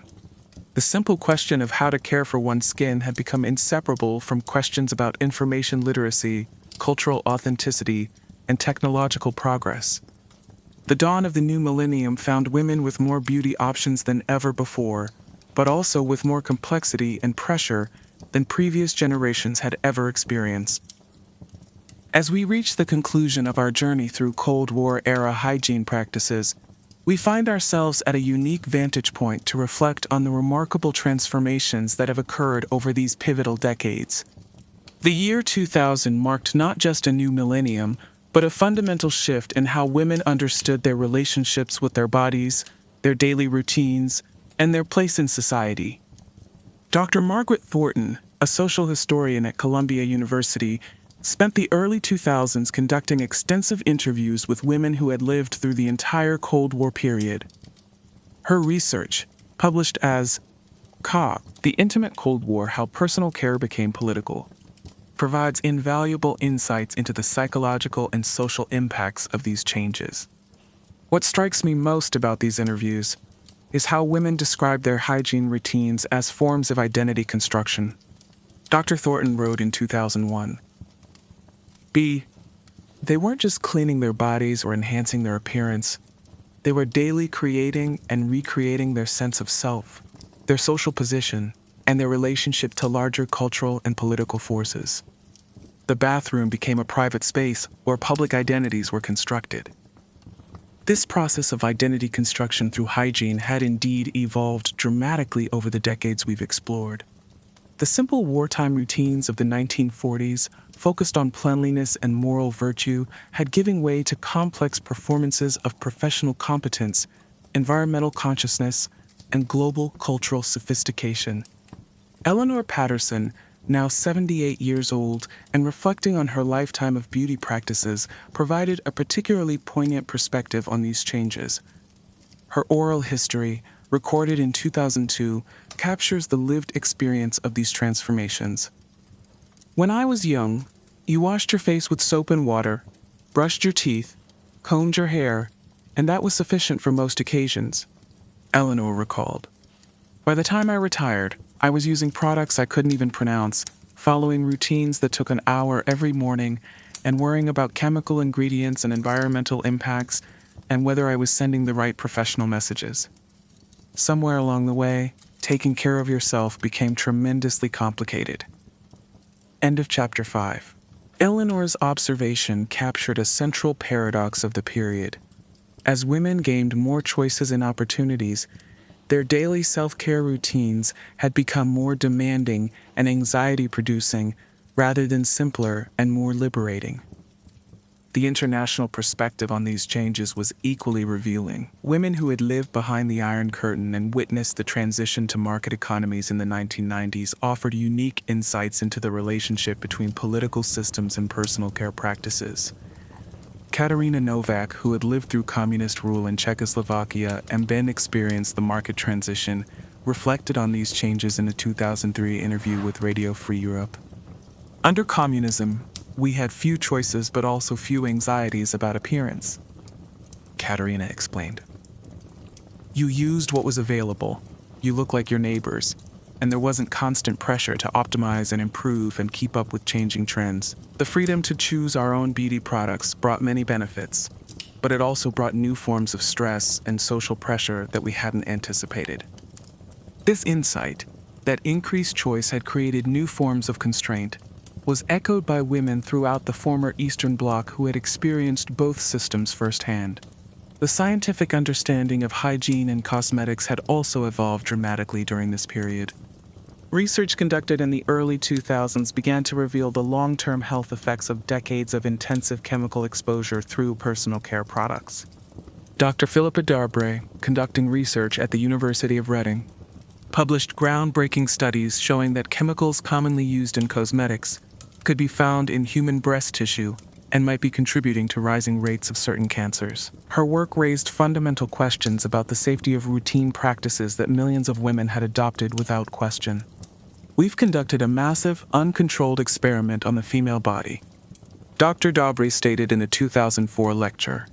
The simple question of how to care for one's skin had become inseparable from questions about information literacy, cultural authenticity, and technological progress. The dawn of the new millennium found women with more beauty options than ever before, but also with more complexity and pressure than previous generations had ever experienced. As we reach the conclusion of our journey through Cold War-era hygiene practices, we find ourselves at a unique vantage point to reflect on the remarkable transformations that have occurred over these pivotal decades. The year 2000 marked not just a new millennium, but a fundamental shift in how women understood their relationships with their bodies, their daily routines, and their place in society. Dr. Margaret Thornton, a social historian at Columbia University, spent the early 2000s conducting extensive interviews with women who had lived through the entire Cold War period. Her research, published as The Intimate Cold War: How Personal Care Became Political, provides invaluable insights into the psychological and social impacts of these changes. What strikes me most about these interviews is how women describe their hygiene routines as forms of identity construction. Dr. Thornton wrote in 2001, They weren't just cleaning their bodies or enhancing their appearance. They were daily creating and recreating their sense of self, their social position, and their relationship to larger cultural and political forces. The bathroom became a private space where public identities were constructed. This process of identity construction through hygiene had indeed evolved dramatically over the decades we've explored. The simple wartime routines of the 1940s, focused on cleanliness and moral virtue, had given way to complex performances of professional competence, environmental consciousness, and global cultural sophistication. Eleanor Patterson, now 78 years old and reflecting on her lifetime of beauty practices, provided a particularly poignant perspective on these changes. Her oral history, recorded in 2002, captures the lived experience of these transformations. "When I was young, you washed your face with soap and water, brushed your teeth, combed your hair, and that was sufficient for most occasions," Eleanor recalled. "By the time I retired, I was using products I couldn't even pronounce, following routines that took an hour every morning, and worrying about chemical ingredients and environmental impacts, and whether I was sending the right professional messages. Somewhere along the way, taking care of yourself became tremendously complicated." End of chapter 5. Eleanor's observation captured a central paradox of the period. As women gained more choices and opportunities, their daily self-care routines had become more demanding and anxiety-producing rather than simpler and more liberating. The international perspective on these changes was equally revealing. Women who had lived behind the Iron Curtain and witnessed the transition to market economies in the 1990s offered unique insights into the relationship between political systems and personal care practices. Katarina Novak, who had lived through communist rule in Czechoslovakia and then experienced the market transition, reflected on these changes in a 2003 interview with Radio Free Europe. "Under communism, we had few choices but also few anxieties about appearance," Katarina explained. "You used what was available. You look like your neighbors. and there wasn't constant pressure to optimize and improve and keep up with changing trends. The freedom to choose our own beauty products brought many benefits, but it also brought new forms of stress and social pressure that we hadn't anticipated. This insight, that increased choice had created new forms of constraint, was echoed by women throughout the former Eastern Bloc who had experienced both systems firsthand. The scientific understanding of hygiene and cosmetics had also evolved dramatically during this period. Research conducted in the early 2000s began to reveal the long-term health effects of decades of intensive chemical exposure through personal care products. Dr. Philippa Darbre, conducting research at the University of Reading, published groundbreaking studies showing that chemicals commonly used in cosmetics could be found in human breast tissue and might be contributing to rising rates of certain cancers. Her work raised fundamental questions about the safety of routine practices that millions of women had adopted without question. We've conducted a massive, uncontrolled experiment on the female body, Dr. Darbre stated in a 2004 lecture.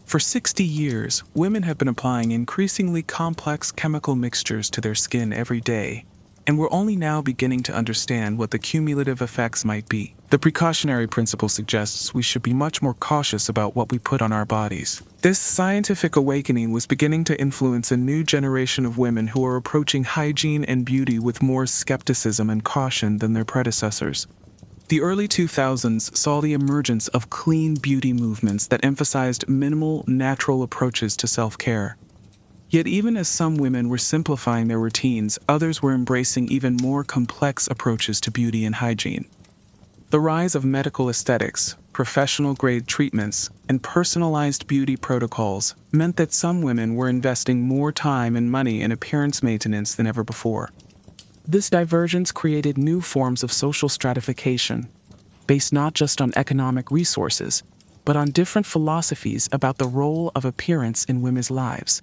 For 60 years, women have been applying increasingly complex chemical mixtures to their skin every day, and we're only now beginning to understand what the cumulative effects might be. The precautionary principle suggests we should be much more cautious about what we put on our bodies. This scientific awakening was beginning to influence a new generation of women who are approaching hygiene and beauty with more skepticism and caution than their predecessors. The early 2000s saw the emergence of clean beauty movements that emphasized minimal, natural approaches to self-care. Yet even as some women were simplifying their routines, others were embracing even more complex approaches to beauty and hygiene. The rise of medical aesthetics, professional-grade treatments, and personalized beauty protocols meant that some women were investing more time and money in appearance maintenance than ever before. This divergence created new forms of social stratification, based not just on economic resources, but on different philosophies about the role of appearance in women's lives.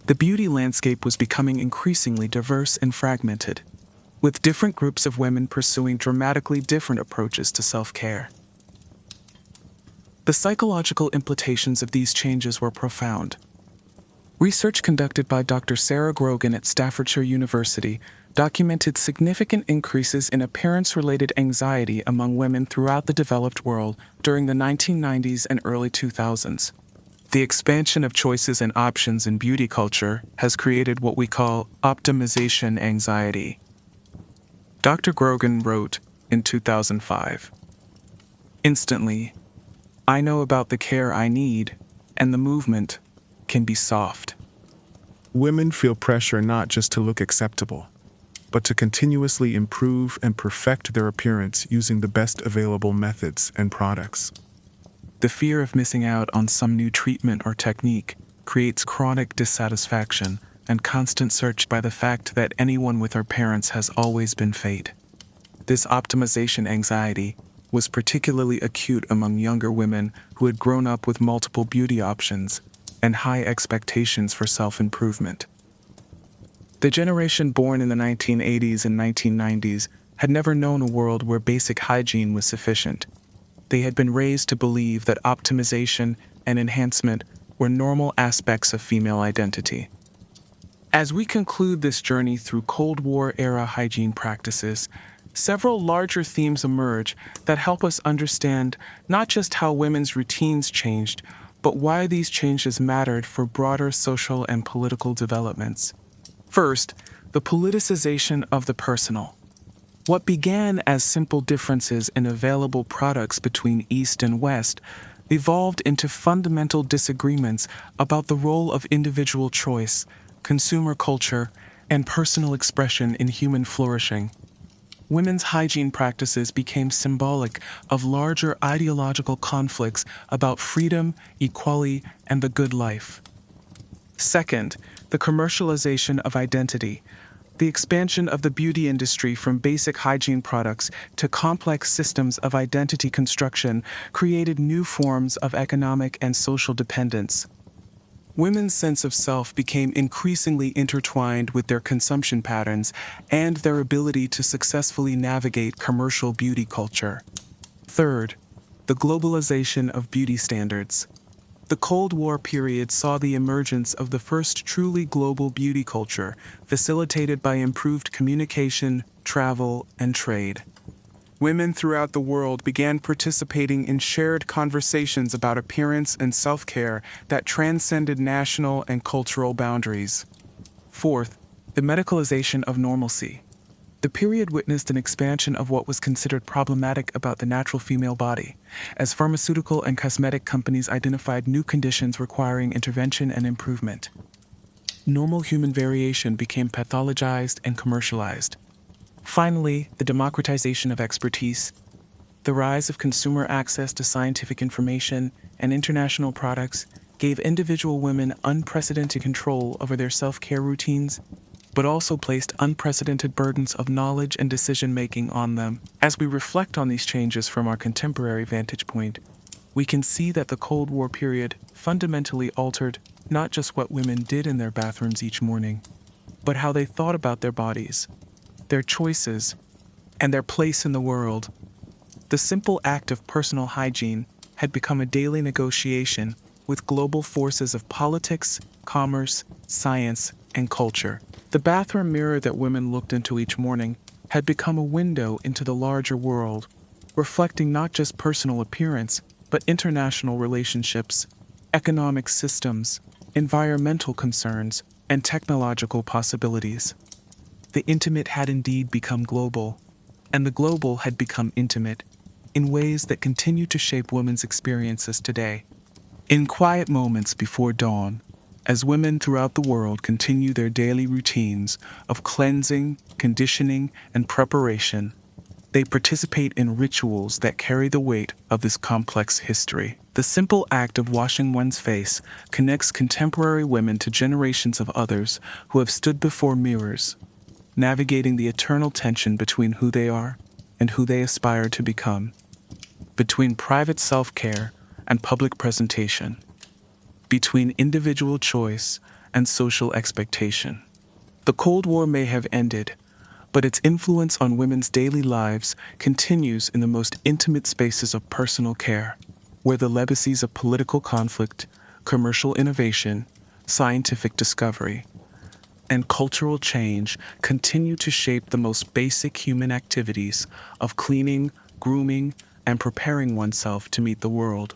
The beauty landscape was becoming increasingly diverse and fragmented, with different groups of women pursuing dramatically different approaches to self-care. The psychological implications of these changes were profound. Research conducted by Dr. Sarah Grogan at Staffordshire University documented significant increases in appearance-related anxiety among women throughout the developed world during the 1990s and early 2000s. The expansion of choices and options in beauty culture has created what we call optimization anxiety. Dr. Grogan wrote in 2005, "Instantly, I know about the care I need, and the movement can be soft." Women feel pressure not just to look acceptable, but to continuously improve and perfect their appearance using the best available methods and products. The fear of missing out on some new treatment or technique creates chronic dissatisfaction and constant search by the fact that anyone with our parents has always been fate. This optimization anxiety was particularly acute among younger women who had grown up with multiple beauty options and high expectations for self-improvement. The generation born in the 1980s and 1990s had never known a world where basic hygiene was sufficient. They had been raised to believe that optimization and enhancement were normal aspects of female identity. As we conclude this journey through Cold War-era hygiene practices, several larger themes emerge that help us understand not just how women's routines changed, but why these changes mattered for broader social and political developments. First, the politicization of the personal. What began as simple differences in available products between East and West evolved into fundamental disagreements about the role of individual choice, consumer culture, and personal expression in human flourishing. Women's hygiene practices became symbolic of larger ideological conflicts about freedom, equality, and the good life. Second, the commercialization of identity. The expansion of the beauty industry from basic hygiene products to complex systems of identity construction created new forms of economic and social dependence. Women's sense of self became increasingly intertwined with their consumption patterns and their ability to successfully navigate commercial beauty culture. Third, the globalization of beauty standards. The Cold War period saw the emergence of the first truly global beauty culture, facilitated by improved communication, travel, and trade. Women throughout the world began participating in shared conversations about appearance and self-care that transcended national and cultural boundaries. Fourth, the medicalization of normalcy. The period witnessed an expansion of what was considered problematic about the natural female body, as pharmaceutical and cosmetic companies identified new conditions requiring intervention and improvement. Normal human variation became pathologized and commercialized. Finally, the democratization of expertise. The rise of consumer access to scientific information and international products gave individual women unprecedented control over their self-care routines, but also placed unprecedented burdens of knowledge and decision-making on them. As we reflect on these changes from our contemporary vantage point, we can see that the Cold War period fundamentally altered not just what women did in their bathrooms each morning, but how they thought about their bodies, their choices, and their place in the world. The simple act of personal hygiene had become a daily negotiation with global forces of politics, commerce, science, and culture. The bathroom mirror that women looked into each morning had become a window into the larger world, reflecting not just personal appearance, but international relationships, economic systems, environmental concerns, and technological possibilities. The intimate had indeed become global, and the global had become intimate in ways that continue to shape women's experiences today. In quiet moments before dawn, as women throughout the world continue their daily routines of cleansing, conditioning, and preparation, they participate in rituals that carry the weight of this complex history. The simple act of washing one's face connects contemporary women to generations of others who have stood before mirrors, navigating the eternal tension between who they are and who they aspire to become, between private self-care and public presentation, between individual choice and social expectation. The Cold War may have ended, but its influence on women's daily lives continues in the most intimate spaces of personal care, where the legacies of political conflict, commercial innovation, scientific discovery, and cultural change continue to shape the most basic human activities of cleaning, grooming, and preparing oneself to meet the world.